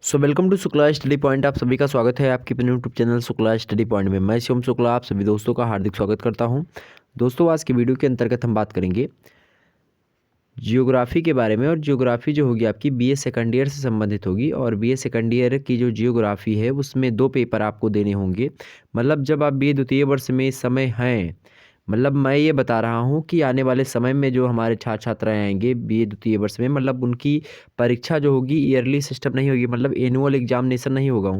Welcome to Shukla study point. आप सभी का स्वागत है आपके अपने YouTube channel Shukla study point में। मैं शिवम शुक्ला आप सभी दोस्तों का हार्दिक स्वागत करता हूं। दोस्तों, आज की वीडियो के अंतर्गत हम बात करेंगे जियोग्राफी के बारे में। और जियोग्राफी जो होगी आपकी बीए सेकंड ईयर से संबंधित होगी। और बीए सेकंड ईयर की जो जियोग्राफी है उसमें 2 पेपर आपको देने होंगे। मतलब जब आप बीए द्वितीय वर्ष में इस समय हैं, मतलब मैं ये बता रहा हूँ कि आने वाले समय में जो हमारे छात्र छात्राएँ आएँगे बीए द्वितीय वर्ष में, मतलब उनकी परीक्षा जो होगी ईयरली सिस्टम नहीं होगी, मतलब एनुअल एग्जामिनेशन नहीं होगा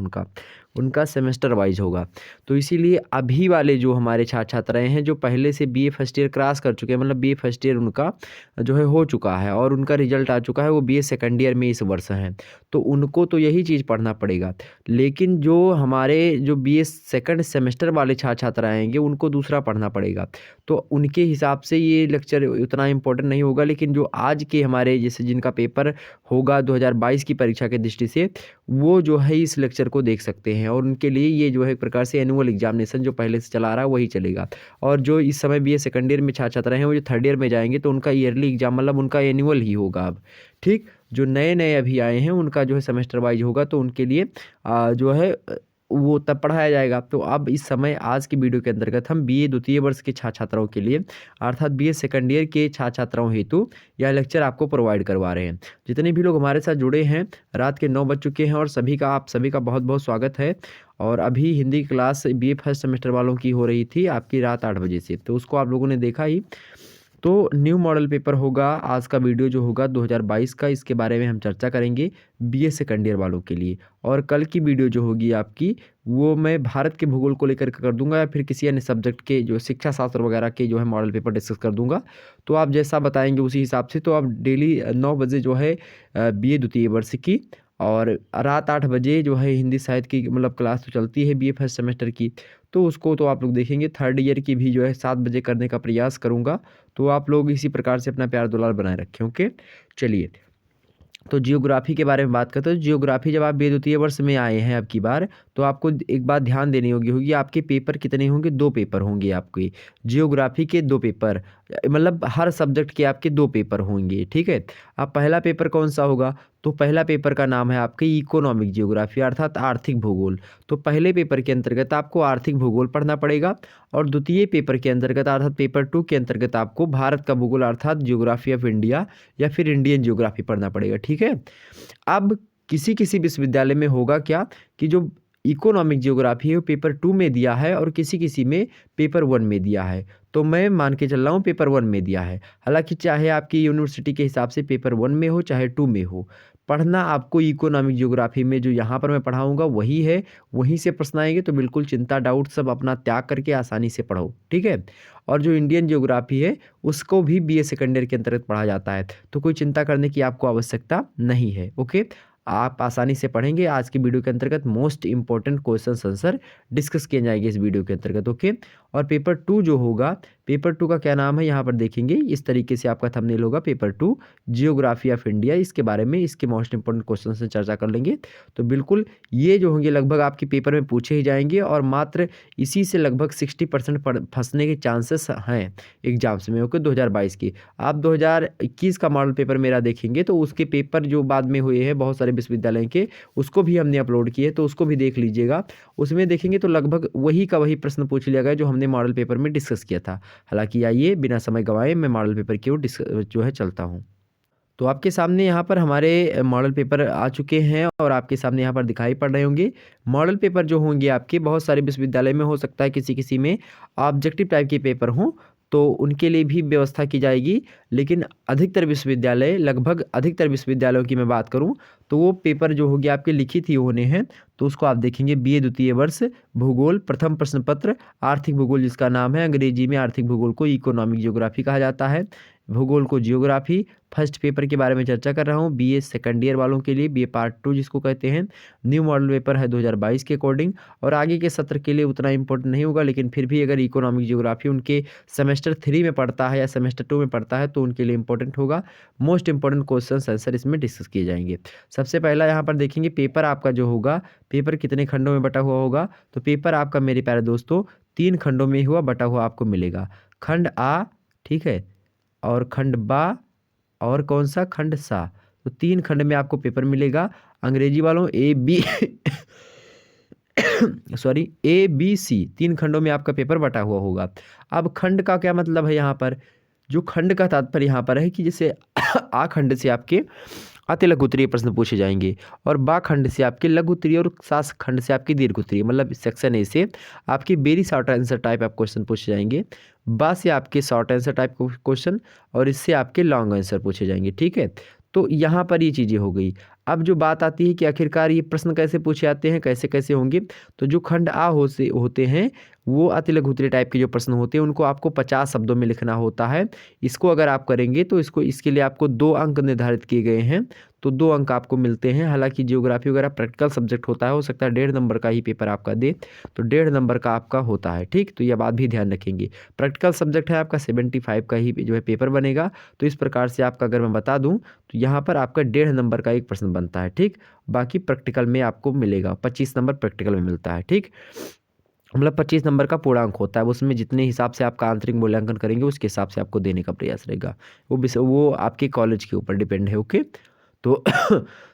उनका सेमेस्टर वाइज होगा। तो इसीलिए अभी वाले जो हमारे छात्र छात्राएँ हैं जो पहले से बीए फर्स्ट ईयर क्रॉस कर चुके हैं, मतलब बीए फर्स्ट ईयर उनका जो है हो चुका है और उनका रिजल्ट आ चुका है, वो बीए सेकंड ईयर में इस वर्ष हैं, तो उनको तो यही चीज़ पढ़ना पड़ेगा। लेकिन जो हमारे जो बीए सेकंड सेमेस्टर वाले छात्र छात्रा आएंगे उनको दूसरा पढ़ना पड़ेगा। तो उनके हिसाब से ये लेक्चर उतना इम्पोर्टेंट नहीं होगा। लेकिन जो आज के हमारे जैसे जिनका पेपर होगा 2022 की परीक्षा की दृष्टि से, वो जो है इस लेक्चर को देख सकते हैं। और उनके लिए ये जो है एक प्रकार से एनुअल एग्जामिनेशन जो पहले से चला रहा है वही चलेगा। और जो इस समय बीए सेकंड ईयर में छात्र छात्रा हैं वो जो थर्ड ईयर में जाएंगे तो उनका ईयरली एग्जाम मतलब उनका एनुअल ही होगा अब। ठीक, जो नए नए अभी आए हैं उनका जो है सेमेस्टर वाइज होगा, तो उनके लिए जो है वो तब पढ़ाया जाएगा। तो अब इस समय आज की वीडियो के अंतर्गत हम बीए द्वितीय वर्ष के छात्र छात्राओं के लिए अर्थात बीए सेकंड ईयर के छात्र छात्राओं हेतु यह लेक्चर आपको प्रोवाइड करवा रहे हैं। जितने भी लोग हमारे साथ जुड़े हैं, रात के 9 बज चुके हैं और आप सभी का बहुत बहुत स्वागत है। और अभी Hindi class BA first semester वालों की हो रही थी आपकी रात 8 बजे से, तो उसको आप लोगों ने देखा ही। तो न्यू मॉडल पेपर होगा आज का वीडियो जो होगा 2022 का, इसके बारे में हम चर्चा करेंगे बीए सेकंड ईयर वालों के लिए। और कल की वीडियो जो होगी आपकी वो मैं भारत के भूगोल को लेकर कर दूंगा या फिर किसी अन्य सब्जेक्ट के जो शिक्षा शास्त्र वगैरह के जो है मॉडल पेपर डिस्कस कर दूंगा। तो आप जैसा बताएंगे उसी हिसाब से, तो आप डेली 9 बजे जो है बीए द्वितीय वर्ष की और रात 8 बजे जो है हिंदी साहित्य की मतलब क्लास तो चलती है बीए फर्स्ट सेमेस्टर की, तो उसको तो आप लोग देखेंगे। थर्ड ईयर की भी जो है 7 बजे करने का प्रयास करूँगा। तो आप लोग इसी प्रकार से अपना प्यार दुलार बनाए रखें। ओके, चलिए तो जियोग्राफी के बारे में बात करते हैं। जियोग्राफी जब आप द्वितीय वर्ष में आए हैं अब की बार, तो आपको एक बात ध्यान देनी होगी आपके पेपर कितने होंगे। 2 पेपर होंगे आपके जियोग्राफी के, 2 पेपर, मतलब हर सब्जेक्ट के आपके 2 पेपर होंगे। ठीक है, अब पहला पेपर कौन सा होगा, तो पहला पेपर का नाम है आपके इकोनॉमिक जियोग्राफी अर्थात आर्थिक भूगोल। तो पहले पेपर के अंतर्गत आपको आर्थिक भूगोल पढ़ना पड़ेगा। और द्वितीय पेपर के अंतर्गत अर्थात पेपर 2 के अंतर्गत आपको भारत का भूगोल अर्थात जियोग्राफी ऑफ इंडिया या फिर इंडियन जियोग्राफी पढ़ना पड़ेगा। ठीक है, अब किसी किसी विश्वविद्यालय में होगा क्या कि जो इकोनॉमिक जियोग्राफी है वो पेपर 2 में दिया है और किसी किसी में पेपर 1 में दिया है। तो मैं मान के चल रहा हूँ पेपर 1 में दिया है। हालांकि चाहे आपकी यूनिवर्सिटी के हिसाब से पेपर 1 में हो चाहे 2 में हो, पढ़ना आपको इकोनॉमिक जियोग्राफी में जो यहाँ पर मैं पढ़ाऊँगा वही है, वहीं से प्रश्न आएंगे। तो बिल्कुल चिंता डाउट सब अपना त्याग करके आसानी से पढ़ो। ठीक है, और जो इंडियन जियोग्राफी है उसको भी बीए सेकंड ईयर के अंतर्गत पढ़ा जाता है, तो कोई चिंता करने की आपको आवश्यकता नहीं है। ओके, आप आसानी से पढ़ेंगे। आज की वीडियो के अंतर्गत most important question answer discuss किए जाएंगे इस वीडियो के अंतर्गत। ओके, और पेपर 2 जो होगा, पेपर 2 का क्या नाम है यहाँ पर देखेंगे, इस तरीके से आपका थंबनेल होगा पेपर 2 जियोग्राफी ऑफ इंडिया। इसके बारे में इसके मोस्ट इंपॉर्टेंट क्वेश्चन से चर्चा कर लेंगे। तो बिल्कुल ये जो होंगे लगभग आपके पेपर में पूछे ही जाएंगे और मात्र इसी से लगभग 60% फंसने के चांसेस हैं एग्जाम्स में। ओके, 2022 की आप 2021 का मॉडल पेपर मेरा देखेंगे तो उसके पेपर जो बाद में हुए हैं बहुत सारे विश्वविद्यालय के, उसको भी हमने अपलोड किए, तो उसको भी देख लीजिएगा। उसमें देखेंगे तो लगभग वही का वही प्रश्न पूछ लिया गया जो हमने मॉडल पेपर में डिस्कस किया था। हालांकि आइए बिना समय गंवाए मैं मॉडल पेपर की ओर जो है चलता हूँ। तो आपके सामने यहाँ पर हमारे मॉडल पेपर आ चुके हैं और आपके सामने यहाँ पर दिखाई पड़ रहे होंगे। मॉडल पेपर जो होंगे आपके बहुत सारे विश्वविद्यालय में हो सकता है किसी किसी में ऑब्जेक्टिव टाइप के पेपर हों, तो उनके लिए भी व्यवस्था की जाएगी। लेकिन अधिकतर विश्वविद्यालय, लगभग अधिकतर विश्वविद्यालयों की मैं बात करूं तो वो पेपर जो होगी आपके लिखित ही होने हैं। तो उसको आप देखेंगे बीए द्वितीय वर्ष भूगोल प्रथम प्रश्न पत्र आर्थिक भूगोल, जिसका नाम है अंग्रेजी में आर्थिक भूगोल को इकोनॉमिक जियोग्राफी कहा जाता है, भूगोल को जियोग्राफी। फर्स्ट पेपर के बारे में चर्चा कर रहा हूँ बीए सेकंड ईयर वालों के लिए, बीए पार्ट 2 जिसको कहते हैं। न्यू मॉडल पेपर है 2022 के अकॉर्डिंग और आगे के सत्र के लिए उतना इंपॉर्टेंट नहीं होगा। लेकिन फिर भी अगर इकोनॉमिक जियोग्राफी उनके सेमेस्टर 3 में पढ़ता है या सेमेस्टर 2 में पढ़ता है तो उनके लिए इंपॉर्टेंट होगा। मोस्ट इंपॉर्टेंट क्वेश्चन आंसर इसमें डिस्कस किए जाएंगे। सबसे पहला यहाँ पर देखेंगे पेपर आपका जो होगा, पेपर कितने खंडों में बटा हुआ होगा। तो पेपर आपका मेरे प्यारे दोस्तों 3 खंडों में हुआ बटा हुआ आपको मिलेगा। खंड आ, ठीक है, और खंड बा और कौन सा, खंड सा। तो 3 खंड में आपको पेपर मिलेगा। अंग्रेजी वालों A B सॉरी ABC 3 खंडों में आपका पेपर बटा हुआ होगा। अब खंड का क्या मतलब है यहाँ पर? जो खंड का तात्पर्य यहाँ पर है कि जैसे आ खंड से आपके अति लघु उत्तरीय प्रश्न पूछे जाएंगे और बा खंड से आपके लघु उत्तरीय और सा खंड से आपकी दीर्घ उत्तरीय, मतलब सेक्शन ए से आपके वेरी शॉर्ट आंसर टाइप आप क्वेश्चन पूछे जाएंगे, बा से आपके शॉर्ट आंसर टाइप क्वेश्चन और इससे आपके लॉन्ग आंसर पूछे जाएंगे। ठीक है, तो यहाँ पर ये चीज़ें हो गई। अब जो बात आती है कि आखिरकार ये प्रश्न कैसे पूछे जाते हैं, कैसे कैसे होंगे, तो जो खंड आ होते हैं वो अति लघु उत्तरीय टाइप के जो प्रश्न होते हैं उनको आपको 50 शब्दों में लिखना होता है। इसको अगर आप करेंगे तो इसके लिए आपको 2 अंक निर्धारित किए गए हैं, तो 2 अंक आपको मिलते हैं। हालांकि जियोग्राफी वगैरह प्रैक्टिकल सब्जेक्ट होता है, हो सकता है 1.5 नंबर का ही पेपर आपका दे, तो 1.5 नंबर का आपका होता है। ठीक, तो यह बात भी ध्यान रखेंगे। प्रैक्टिकल सब्जेक्ट है आपका 75 का ही जो है पेपर बनेगा। तो इस प्रकार से आपका अगर मैं बता दूं तो यहाँ पर आपका 1.5 नंबर का एक प्रश्न बनता है। ठीक, बाकी प्रैक्टिकल में आपको मिलेगा 25 नंबर प्रैक्टिकल में मिलता है। ठीक, मतलब 25 नंबर का पूर्णांक होता है, उसमें जितने हिसाब से आपका आंतरिक मूल्यांकन करेंगे उसके हिसाब से आपको देने का प्रयास रहेगा। वो आपके कॉलेज के ऊपर डिपेंड है। ओके, तो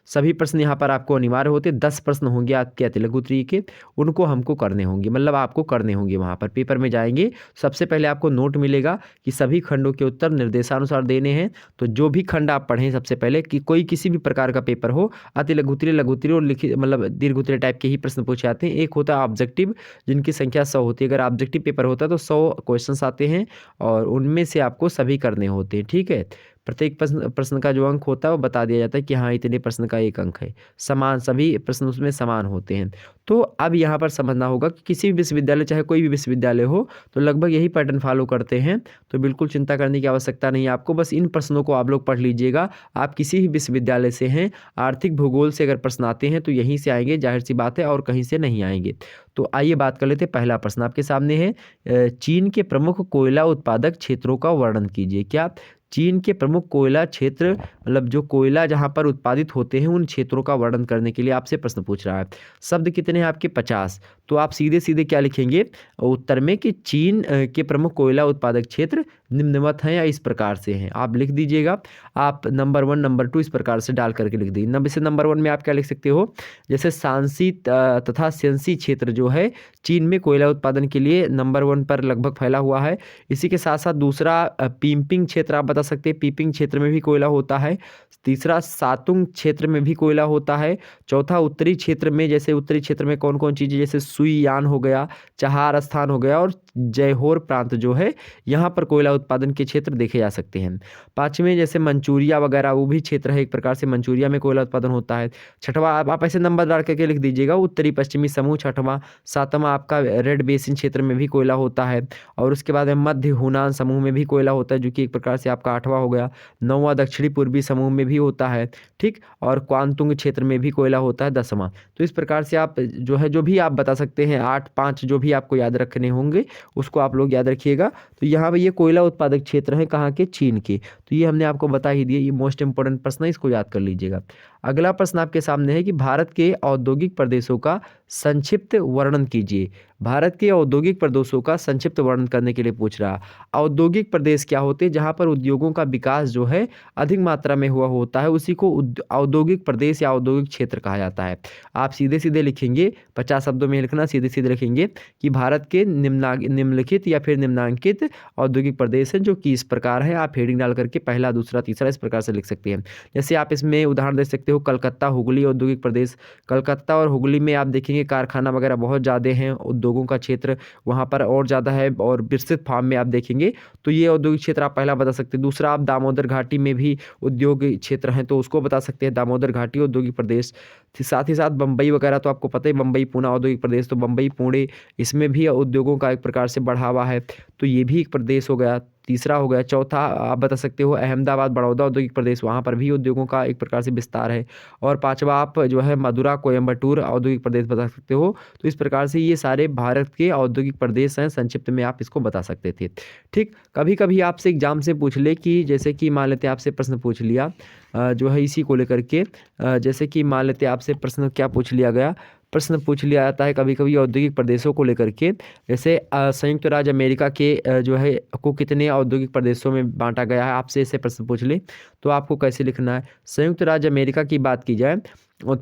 सभी प्रश्न यहाँ पर आपको अनिवार्य होते, 10 प्रश्न होंगे आपके अति लघु उत्तरीय के, उनको हमको करने होंगे, मतलब आपको करने होंगे। वहाँ पर पेपर में जाएंगे, सबसे पहले आपको नोट मिलेगा कि सभी खंडों के उत्तर निर्देशानुसार देने हैं। तो जो भी खंड आप पढ़ें सबसे पहले, कि कोई किसी भी प्रकार का पेपर हो, अति लघु उत्तरीय, लघु उत्तरीय और लिखित मतलब दीर्घ उत्तरीय टाइप के ही प्रश्न पूछे जाते हैं। एक होता है ऑब्जेक्टिव जिनकी संख्या 100 होती है। अगर ऑब्जेक्टिव पेपर होता है तो 100 क्वेश्चन आते हैं और उनमें से आपको सभी करने होते हैं। ठीक है, प्रत्येक प्रश्न का जो अंक होता है वो बता दिया जाता है कि हाँ इतने प्रश्न का एक अंक है, समान सभी प्रश्न उसमें समान होते हैं। तो अब यहाँ पर समझना होगा कि किसी भी विश्वविद्यालय, चाहे कोई भी विश्वविद्यालय हो, तो लगभग यही पैटर्न फॉलो करते हैं। तो बिल्कुल चिंता करने की आवश्यकता नहीं है आपको, बस इन प्रश्नों को आप लोग पढ़ लीजिएगा। आप किसी भी विश्वविद्यालय से हैं, आर्थिक भूगोल से अगर प्रश्न आते हैं तो यहीं से आएंगे, जाहिर सी बात है, और कहीं से नहीं आएंगे। तो आइए बात कर लेते हैं। पहला प्रश्न आपके सामने है, चीन के प्रमुख कोयला उत्पादक क्षेत्रों का वर्णन कीजिए। क्या? चीन के प्रमुख कोयला क्षेत्र, मतलब जो कोयला जहां पर उत्पादित होते हैं उन क्षेत्रों का वर्णन करने के लिए आपसे प्रश्न पूछ रहा है। शब्द कितने हैं आपके? 50। तो आप सीधे सीधे क्या लिखेंगे उत्तर में कि चीन के प्रमुख कोयला उत्पादक क्षेत्र निम्नवत हैं या इस प्रकार से हैं, आप लिख दीजिएगा। आप नंबर 1 नंबर 2 इस प्रकार से डाल करके लिख दीजिए। जैसे नंबर 1 में आप क्या लिख सकते हो, जैसे सांसी तथा सेंसी क्षेत्र जो है चीन में कोयला उत्पादन के लिए नंबर 1 पर लगभग फैला हुआ है। इसी के साथ साथ दूसरा पीपिंग क्षेत्र आप बता सकते हैं, पीपिंग क्षेत्र में भी कोयला होता है। तीसरा सातुंग क्षेत्र में भी कोयला होता है। चौथा उत्तरी क्षेत्र में, जैसे उत्तरी क्षेत्र में कौन कौन चीज़ें, जैसे सुईयान हो गया, चहार स्थान हो गया और जयहोर प्रांत जो है, यहाँ पर कोयला उत्पादन के क्षेत्र देखे जा सकते हैं। पांचवें जैसे मंचूरिया वगैरह वो भी क्षेत्र है, एक प्रकार से मंचूरिया में कोयला उत्पादन होता है। छठवां आप ऐसे नंबर डाल करके लिख दीजिएगा, उत्तरी पश्चिमी समूह छठवां। सातवां आपका रेड बेसिन क्षेत्र में भी कोयला होता है। और उसके बाद मध्य हुनान समूह में भी कोयला होता है, जो कि एक प्रकार से आपका 8वां हो गया। 9वां दक्षिणी पूर्वी समूह में भी होता है। ठीक, और क्वांतुंग क्षेत्र में भी कोयला होता है 10वां। तो इस प्रकार से आप जो है, जो भी आप बता सकते हैं 8 5 जो भी आपको याद रखने होंगे उसको आप लोग याद रखिएगा। तो यहाँ पर ये कोयला उत्पादक क्षेत्र है कहाँ के? चीन के। तो ये हमने आपको बता ही दिया, ये मोस्ट इंपॉर्टेंट प्रश्न है, इसको याद कर लीजिएगा। अगला प्रश्न आपके सामने है कि भारत के औद्योगिक प्रदेशों का संक्षिप्त वर्णन कीजिए। भारत के औद्योगिक प्रदेशों का संक्षिप्त वर्णन करने के लिए पूछ रहा। औद्योगिक प्रदेश क्या होते हैं? जहाँ पर उद्योगों का विकास जो है अधिक मात्रा में हुआ होता है, उसी को औद्योगिक प्रदेश या औद्योगिक क्षेत्र कहा जाता है। आप सीधे सीधे लिखेंगे, 50 शब्दों में लिखना, सीधे सीधे लिखेंगे कि भारत के निम्नलिखित या फिर निम्नांकित औद्योगिक प्रदेश हैं, जो कि इस प्रकार है। आप हेडिंग डाल करके पहला, दूसरा, तीसरा इस प्रकार से लिख सकते हैं। जैसे आप इसमें उदाहरण दे सकते हो, कलकत्ता हुगली औद्योगिक प्रदेश। कलकत्ता और हुगली में आप देखेंगे कारखाना वगैरह बहुत ज़्यादा हैं, उद्योगों का क्षेत्र वहाँ पर और ज़्यादा है। और विकसित फार्म में आप देखेंगे तो ये औद्योगिक क्षेत्र आप पहला बता सकते हैं। दूसरा, आप दामोदर घाटी में भी उद्योग क्षेत्र हैं, तो उसको बता सकते हैं, दामोदर घाटी औद्योगिक प्रदेश। साथ ही साथ बम्बई वगैरह तो आपको पता ही, बम्बई पूना औद्योगिक प्रदेश, तो बम्बई पुणे इसमें भी उद्योगों का एक प्रकार से बढ़ावा है, तो ये भी एक प्रदेश हो गया। तीसरा हो गया। चौथा आप बता सकते हो अहमदाबाद बड़ौदा औद्योगिक प्रदेश, वहाँ पर भी उद्योगों का एक प्रकार से विस्तार है। और पांचवा आप जो है मदुरा कोयम्बटूर औद्योगिक प्रदेश बता सकते हो। तो इस प्रकार से ये सारे भारत के औद्योगिक प्रदेश हैं, संक्षिप्त में आप इसको बता सकते थे। ठीक, कभी कभी आपसे एग्जाम से पूछ ले कि जैसे कि मान लेते हैं आपसे प्रश्न पूछ लिया जो है इसी को लेकर के, जैसे कि मान लेते हैं आपसे प्रश्न क्या पूछ लिया गया, प्रश्न पूछ लिया जाता है कभी कभी औद्योगिक प्रदेशों को लेकर के। जैसे संयुक्त राज्य अमेरिका के जो है को कितने औद्योगिक प्रदेशों में बांटा गया है, आपसे ऐसे प्रश्न पूछ ले तो आपको कैसे लिखना है। संयुक्त राज्य अमेरिका की बात की जाए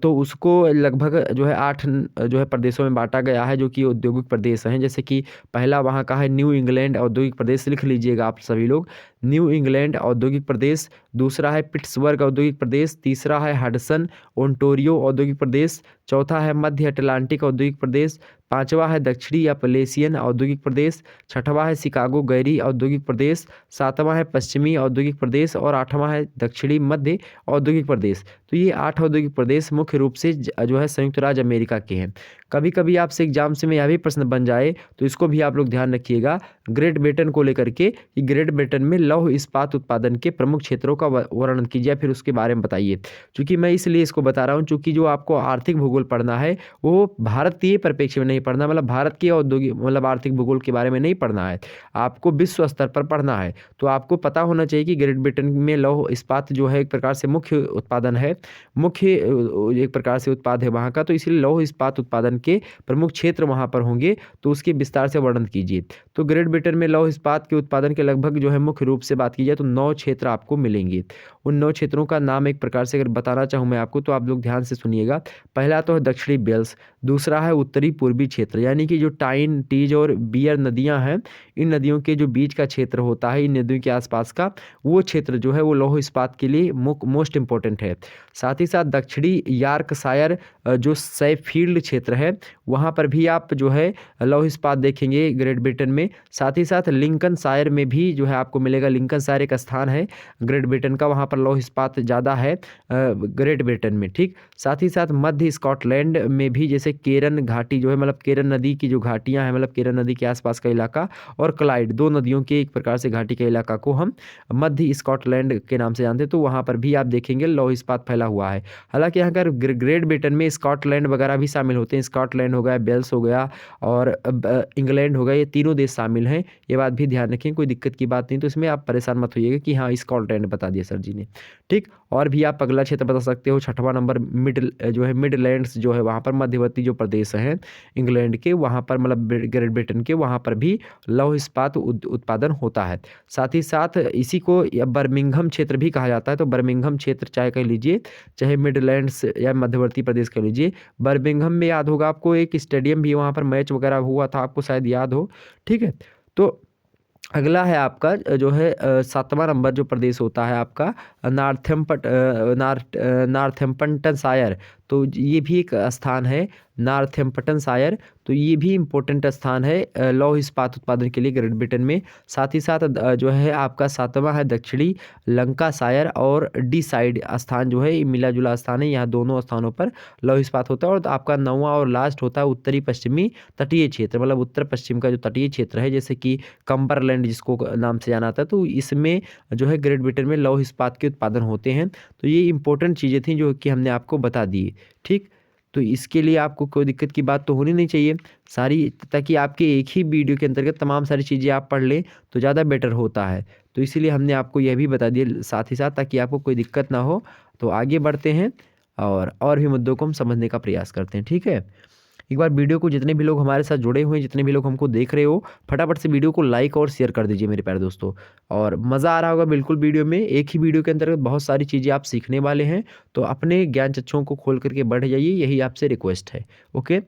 तो उसको लगभग जो है 8 जो है प्रदेशों में बांटा गया है, जो कि औद्योगिक प्रदेश हैं। जैसे कि पहला वहाँ का है न्यू इंग्लैंड औद्योगिक प्रदेश, लिख लीजिएगा आप सभी लोग, न्यू इंग्लैंड औद्योगिक प्रदेश। दूसरा है पिट्सबर्ग औद्योगिक प्रदेश। तीसरा है हडसन ओंटारियो औद्योगिक प्रदेश। चौथा है मध्य अटलांटिक औद्योगिक प्रदेश। पांचवा है दक्षिणी अपेलेसियन औद्योगिक प्रदेश। छठवां है शिकागो गैरी औद्योगिक प्रदेश। सातवां है पश्चिमी औद्योगिक प्रदेश और आठवां है दक्षिणी मध्य औद्योगिक प्रदेश। तो ये 8 औद्योगिक प्रदेश मुख्य रूप से जो है संयुक्त राज्य अमेरिका के हैं। कभी कभी आपसे एग्जाम से में यह भी प्रश्न बन जाए तो इसको भी आप लोग ध्यान रखिएगा ग्रेट ब्रिटेन को लेकर के कि ग्रेट ब्रिटेन में लौह इस्पात उत्पादन के प्रमुख क्षेत्रों का वर्णन कीजिए, फिर उसके बारे में बताइए। चूंकि मैं इसलिए इसको बता रहा हूँ चूंकि जो आपको आर्थिक भूगोल पढ़ना है वो भारतीय परिप्रेक्ष्य में नहीं पढ़ना, मतलब भारत के औद्योगिक मतलब आर्थिक भूगोल के बारे में नहीं पढ़ना है, आपको विश्व स्तर पर पढ़ना है। तो आपको पता होना चाहिए कि ग्रेट ब्रिटेन में लौह इस्पात जो है एक प्रकार से मुख्य उत्पादन है, मुख्य एक प्रकार से उत्पाद है वहाँ का। तो इसलिए लौह इस्पात उत्पादन के प्रमुख क्षेत्र वहाँ पर होंगे, तो उसके विस्तार से वर्णन कीजिए। तो ग्रेट ब्रिटेन में लौह इस्पात के उत्पादन के लगभग जो है मुख्य रूप से बात की जाए तो 9 क्षेत्र आपको मिलेंगे। उन 9 क्षेत्रों का नाम एक प्रकार से अगर बताना चाहूँ मैं आपको तो आप लोग ध्यान से सुनिएगा। पहला तो है दक्षिणी वेल्स। दूसरा है उत्तरी पूर्वी क्षेत्र, यानी कि जो टाइन, टीज और बियर नदियाँ हैं, इन नदियों के जो बीच का क्षेत्र होता है, इन नदियों के आसपास का वो क्षेत्र जो है वो लौह इस्पात के लिए मोस्ट इंपॉर्टेंट है। साथ ही साथ दक्षिणी यॉर्कशायर जो सैफील्ड क्षेत्र है वहाँ पर भी आप जो है लौह इस्पात देखेंगे ग्रेट ब्रिटेन में। साथ ही साथ लिंकनशायर में भी जो है आपको मिलेगा, लिंकनशायर एक स्थान है ग्रेट ब्रिटेन का, वहाँ पर लौह इस्पात ज़्यादा है ग्रेट ब्रिटेन में, ठीक। साथ ही साथ मध्य स्कॉटलैंड में भी जैसे केरन घाटी जो है, मतलब केरन नदी की जो घाटियाँ हैं, मतलब केरन नदी के आसपास का इलाका, और क्लाइड, 2 नदियों के एक प्रकार से घाटी के इलाका को हम मध्य स्कॉटलैंड के नाम से जानते हैं। तो वहाँ पर भी आप देखेंगे लौह इस्पात फैला हुआ है। हालांकि यहाँ पर ग्रेट ब्रिटेन में स्कॉटलैंड वगैरह भी शामिल होते हैं, स्कॉटलैंड हो गया, वेल्स हो गया और इंग्लैंड हो गया, ये तीनों देश शामिल हैं। ये बात भी ध्यान रखें, कोई दिक्कत की बात नहीं, तो इसमें आप परेशान मत होइएगा कि हाँ स्कॉटलैंड बता दिया सर जी ने, ठीक। और भी आप अगला क्षेत्र बता सकते हो। छठवां नंबर मिडलैंड्स जो है, वहाँ पर मध्यवर्ती जो प्रदेश हैं इंग्लैंड के, वहाँ पर मतलब ग्रेट ब्रिटेन के, वहाँ पर भी लौह इस्पात उत्पादन होता है। साथ ही साथ इसी को बर्मिंघम क्षेत्र भी कहा जाता है। तो बर्मिंघम क्षेत्र चाहे कह लीजिए, चाहे मिडलैंड्स या मध्यवर्ती प्रदेश कह लीजिए, बर्मिंघम में याद होगा आपको एक स्टेडियम भी वहाँ पर मैच वगैरह हुआ था, आपको शायद याद हो, ठीक है। तो अगला है आपका जो है 7वां नंबर जो प्रदेश होता है आपका नॉर्थैम्पटनशायर। तो ये भी एक स्थान है नॉर्थैम्पटनशायर, तो ये भी इम्पोर्टेंट स्थान है लौह इस्पात उत्पादन के लिए ग्रेट ब्रिटेन में। साथ ही साथ जो है आपका 7वां है दक्षिणी लंकाशायर और डी साइड स्थान जो है मिला जुला स्थान है, यहाँ दोनों स्थानों पर लौह इस्पात होता है। और आपका 9वां और लास्ट होता है उत्तरी पश्चिमी तटीय क्षेत्र, मतलब उत्तर पश्चिम का जो तटीय क्षेत्र है, जैसे कि कम्बरलैंड जिसको नाम से जाना जाता है, तो इसमें जो है ग्रेट ब्रिटेन में लौह इस्पात के उत्पादन होते हैं। तो ये इंपॉर्टेंट चीज़ें थी जो कि हमने आपको बता दी, ठीक। तो इसके लिए आपको कोई दिक्कत की बात तो होनी नहीं चाहिए सारी, ताकि आपके एक ही वीडियो के अंतर्गत तमाम सारी चीज़ें आप पढ़ लें तो ज़्यादा बेटर होता है। तो इसीलिए हमने आपको यह भी बता दिया साथ ही साथ, ताकि आपको कोई दिक्कत ना हो। तो आगे बढ़ते हैं और भी मुद्दों को हम समझने का प्रयास करते हैं, ठीक है। एक बार वीडियो को जितने भी लोग हमारे साथ जुड़े हुए हैं, जितने भी लोग हमको देख रहे हो, फटाफट से वीडियो को लाइक और शेयर कर दीजिए मेरे प्यारे दोस्तों। और मज़ा आ रहा होगा बिल्कुल वीडियो में, एक ही वीडियो के अंतर्गत बहुत सारी चीज़ें आप सीखने वाले हैं। तो अपने ज्ञान चक्षुओं को खोल करके बढ़ जाइए, यही आपसे रिक्वेस्ट है, ओके।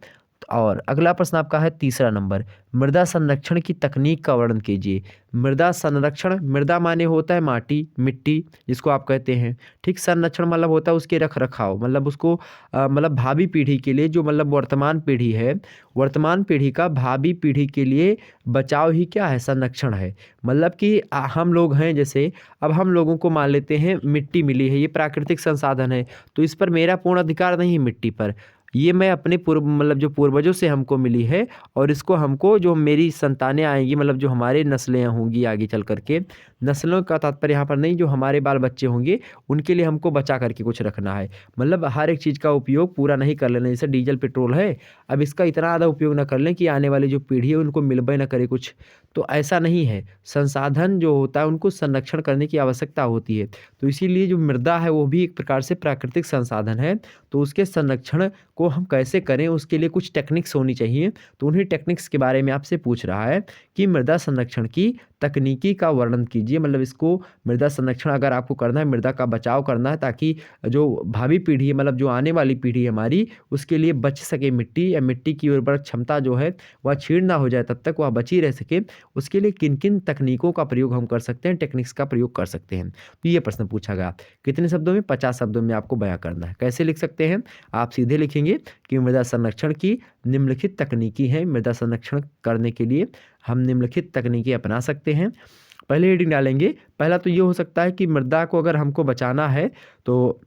और अगला प्रश्न आपका है 3रा नंबर, मृदा संरक्षण की तकनीक का वर्णन कीजिए। मृदा संरक्षण, मृदा माने होता है माटी, मिट्टी जिसको आप कहते हैं, ठीक। संरक्षण मतलब होता है उसके रख रखाव, मतलब उसको मतलब भावी पीढ़ी के लिए, जो मतलब वर्तमान पीढ़ी है, वर्तमान पीढ़ी का भावी पीढ़ी के लिए बचाव ही क्या है, संरक्षण है। मतलब कि हम लोग हैं, जैसे अब हम लोगों को मान लेते हैं मिट्टी मिली है, ये प्राकृतिक संसाधन है, तो इस पर मेरा पूर्ण अधिकार नहीं है मिट्टी पर, ये मैं अपने पूर्व मतलब जो पूर्वजों से हमको मिली है, और इसको हमको जो मेरी संतानें आएंगी, मतलब जो हमारे नस्लें होंगी आगे चल करके, नस्लों का तात्पर्य यहाँ पर नहीं, जो हमारे बाल बच्चे होंगे उनके लिए हमको बचा करके कुछ रखना है। मतलब हर एक चीज़ का उपयोग पूरा नहीं कर लेना, जैसे डीजल पेट्रोल है, अब इसका इतना ज़्यादा उपयोग ना कर लें कि आने वाली जो पीढ़ी है उनको मिलबे ना करे कुछ, तो ऐसा नहीं है। संसाधन जो होता है उनको संरक्षण करने की आवश्यकता होती है। तो इसीलिए जो मृदा है वो भी एक प्रकार से प्राकृतिक संसाधन है, तो उसके संरक्षण को को हम कैसे करें, उसके लिए कुछ टेक्निक्स होनी चाहिए। तो उन्हीं टेक्निक्स के बारे में आपसे पूछ रहा है कि मृदा संरक्षण की तकनीकी का वर्णन कीजिए। मतलब इसको मृदा संरक्षण अगर आपको करना है, मृदा का बचाव करना है, ताकि जो भावी पीढ़ी है, मतलब जो आने वाली पीढ़ी है हमारी, उसके लिए बच सके मिट्टी, या मिट्टी की उर्वरक क्षमता जो है वह छीण ना हो जाए, तब तक वह बची रह सके, उसके लिए किन किन तकनीकों का प्रयोग हम कर सकते हैं, टेक्निक्स का प्रयोग कर सकते हैं। तो ये प्रश्न पूछा गया। कितने शब्दों में? 50 शब्दों में आपको बयां करना है। कैसे लिख सकते हैं? आप सीधे लिखेंगे कि मृदा संरक्षण की निम्नलिखित तकनीकी हैं। मृदा संरक्षण करने के लिए हम निम्नलिखित तकनीकी अपना सकते हैं। पहले हेडिंग डालेंगे। पहला तो ये हो सकता है कि मृदा को अगर हमको बचाना है, तो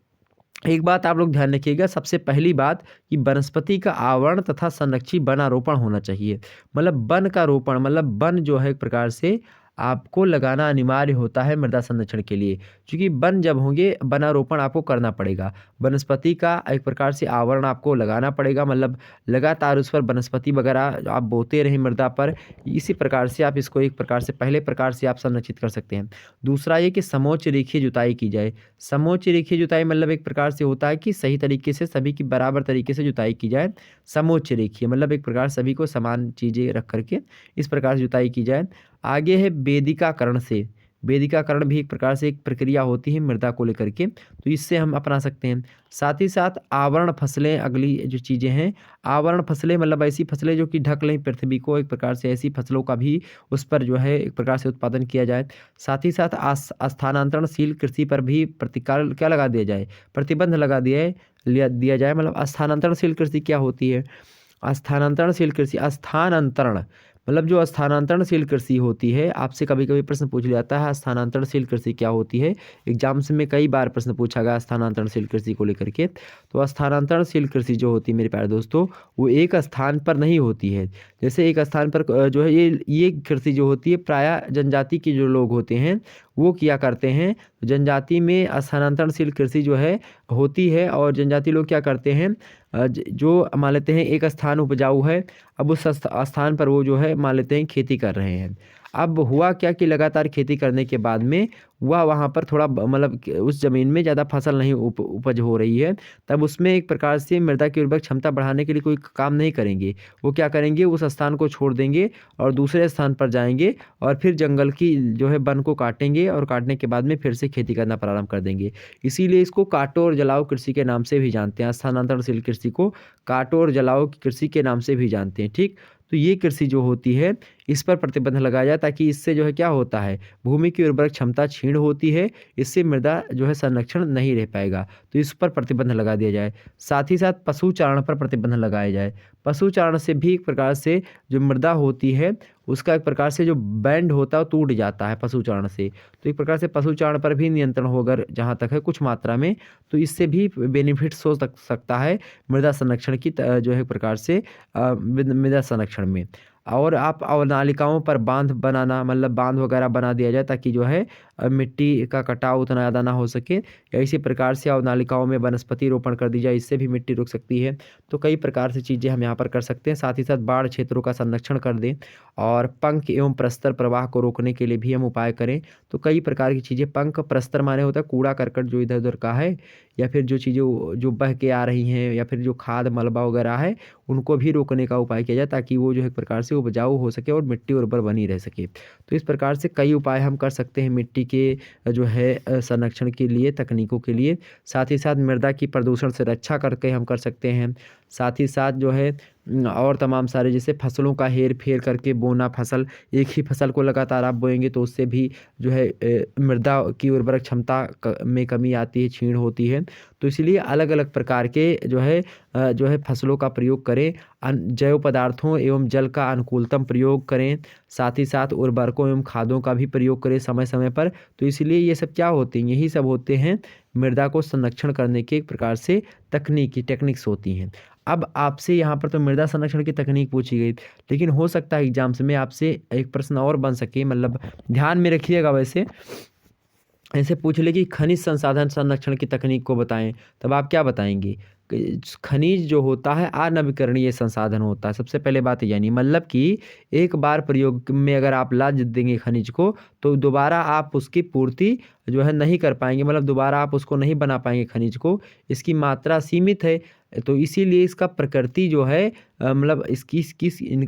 एक बात आप लोग ध्यान रखिएगा, सबसे पहली बात कि वनस्पति का आवरण तथा संरक्षित वनारोपण होना चाहिए। मतलब वन का रोपण, मतलब वन जो है एक प्रकार से आपको लगाना अनिवार्य होता है मृदा संरक्षण के लिए, क्योंकि वन जब होंगे वनारोपण आपको करना पड़ेगा। वनस्पति का एक प्रकार से आवरण आपको लगाना पड़ेगा, मतलब लगातार उस पर वनस्पति वगैरह आप बोते रहें मृदा पर। इसी प्रकार से आप इसको एक प्रकार से पहले प्रकार से आप संरक्षित कर सकते हैं। दूसरा ये कि समोच्च रेखीय जुताई की जाए। समोच्च रेखीय जुताई मतलब एक प्रकार से होता है कि सही तरीके से सभी की बराबर तरीके से जुताई की जाए। समोच्च रेखीय मतलब एक प्रकार सभी को समान चीज़ें रख करके इस प्रकार से जुताई की जाए। आगे है वेदिकाकरण से। वेदिकाकरण भी एक प्रकार से एक प्रक्रिया होती है मृदा को लेकर के, तो इससे हम अपना सकते हैं। साथ ही साथ आवरण फसलें, अगली जो चीज़ें हैं, आवरण फसलें मतलब ऐसी फसलें जो कि ढक लें पृथ्वी को, एक प्रकार से ऐसी फसलों का भी उस पर जो है एक प्रकार से उत्पादन किया जाए। साथ ही साथ स्थानांतरणशील कृषि पर भी प्रतिकार क्या लगा दिया जाए, प्रतिबंध लगा दिया जाए। मतलब स्थानांतरणशील कृषि क्या होती है? स्थानांतरणशील कृषि, स्थानांतरण मतलब जो स्थानांतरणशील कृषि होती है, आपसे कभी कभी प्रश्न पूछ लिया जाता है स्थानांतरणशील कृषि क्या होती है। एग्जाम्स में कई बार प्रश्न पूछा गया स्थानांतरणशील कृषि को लेकर के। तो स्थानांतरणशील कृषि जो होती है मेरे प्यारे दोस्तों, वो एक स्थान पर नहीं होती है। जैसे एक स्थान पर जो है ये कृषि जो होती है, प्रायः जनजाति के जो लोग होते हैं वो किया करते हैं। जनजाति में स्थानांतरणशील कृषि जो है होती है, और जनजाति लोग क्या करते हैं, जो मान लेते हैं एक स्थान उपजाऊ है, अब उस स्थान पर वो जो है मान लेते हैं खेती कर रहे हैं। अब हुआ क्या कि लगातार खेती करने के बाद में वह वहाँ पर थोड़ा मतलब उस ज़मीन में ज़्यादा फसल नहीं उपज हो रही है, तब उसमें एक प्रकार से मृदा की उर्वरक क्षमता बढ़ाने के लिए कोई काम नहीं करेंगे। वो क्या करेंगे, उस स्थान को छोड़ देंगे और दूसरे स्थान पर जाएंगे, और फिर जंगल की जो है वन को काटेंगे, और काटने के बाद में फिर से खेती करना प्रारंभ कर देंगे। इसीलिए इसको काटो और जलाओ कृषि के नाम से भी जानते हैं। स्थानांतरणशील कृषि को काटो और जलाओ कृषि के नाम से भी जानते हैं। ठीक, तो ये कृषि जो होती है इस पर प्रतिबंध लगाया जाए, ताकि इससे जो है क्या होता है, भूमि की उर्वरक क्षमता क्षीण होती है, इससे मृदा जो है संरक्षण नहीं रह पाएगा, तो इस पर प्रतिबंध लगा दिया जाए। साथ ही साथ पशुचारण पर प्रतिबंध लगाया जाए। पशुचारण से भी एक प्रकार से जो मृदा होती है उसका एक प्रकार से जो बैंड होता है वो टूट जाता है पशुचारण से। तो एक प्रकार से पशुचारण पर भी नियंत्रण हो, अगर जहाँ तक है कुछ मात्रा में, तो इससे भी बेनिफिट्स हो सकता है मृदा संरक्षण की जो है प्रकार से मृदा संरक्षण में। और आप अवनालिकाओं पर बांध बनाना, मतलब बांध वगैरह बना दिया जाए, ताकि जो है मिट्टी का कटाव उतना ज़्यादा ना हो सके, या इसी प्रकार से अवनालिकाओं में वनस्पति रोपण कर दी जाए, इससे भी मिट्टी रुक सकती है। तो कई प्रकार से चीज़ें हम यहाँ पर कर सकते हैं। साथ ही साथ बाढ़ क्षेत्रों का संरक्षण कर दें, और पंख एवं प्रस्तर प्रवाह को रोकने के लिए भी हम उपाय करें। तो कई प्रकार की चीज़ें, पंख प्रस्तर माने होता है कूड़ा करकट जो इधर उधर का है, या फिर जो चीज़ें जो बह के आ रही हैं, या फिर जो खाद मलबा वगैरह है, उनको भी रोकने का उपाय किया जाए, ताकि वो जो है एक प्रकार से उपजाऊ हो सके और मिट्टी उर्वर बनी रह सके। तो इस प्रकार से कई उपाय हम कर सकते हैं मिट्टी के जो है संरक्षण के लिए, तकनीकों के लिए। साथ ही साथ मृदा की प्रदूषण से रक्षा करके हम कर सकते हैं। साथ ही साथ जो है और तमाम सारे, जैसे फसलों का हेर फेर करके बोना, फसल एक ही फसल को लगातार आप बोएंगे तो उससे भी जो है मृदा की उर्वरक क्षमता में कमी आती है, क्षीण होती है। तो इसलिए अलग अलग प्रकार के जो है फसलों का प्रयोग करें। जैव पदार्थों एवं जल का अनुकूलतम प्रयोग करें। साथ ही साथ उर्वरकों एवं खादों का भी प्रयोग करें समय समय पर। तो इसलिए ये सब क्या होते हैं, यही सब होते हैं मृदा को संरक्षण करने के एक प्रकार से टेक्निक्स होती हैं। अब आपसे यहाँ पर तो मृदा संरक्षण की तकनीक पूछी गई, लेकिन हो सकता है एग्जाम्स में आपसे एक प्रश्न और बन सके, मतलब ध्यान में रखिएगा। वैसे ऐसे पूछ ले कि खनिज संसाधन संरक्षण की तकनीक को बताएं, तब आप क्या बताएंगे? खनिज जो होता है अनवीकरणीय संसाधन होता है, सबसे पहले बात यानी मतलब कि एक बार प्रयोग में अगर आप ला देंगे खनिज को, तो दोबारा आप उसकी पूर्ति जो है नहीं कर पाएंगे, मतलब दोबारा आप उसको नहीं बना पाएंगे खनिज को, इसकी मात्रा सीमित है। तो इसीलिए इसका प्रकृति जो है मतलब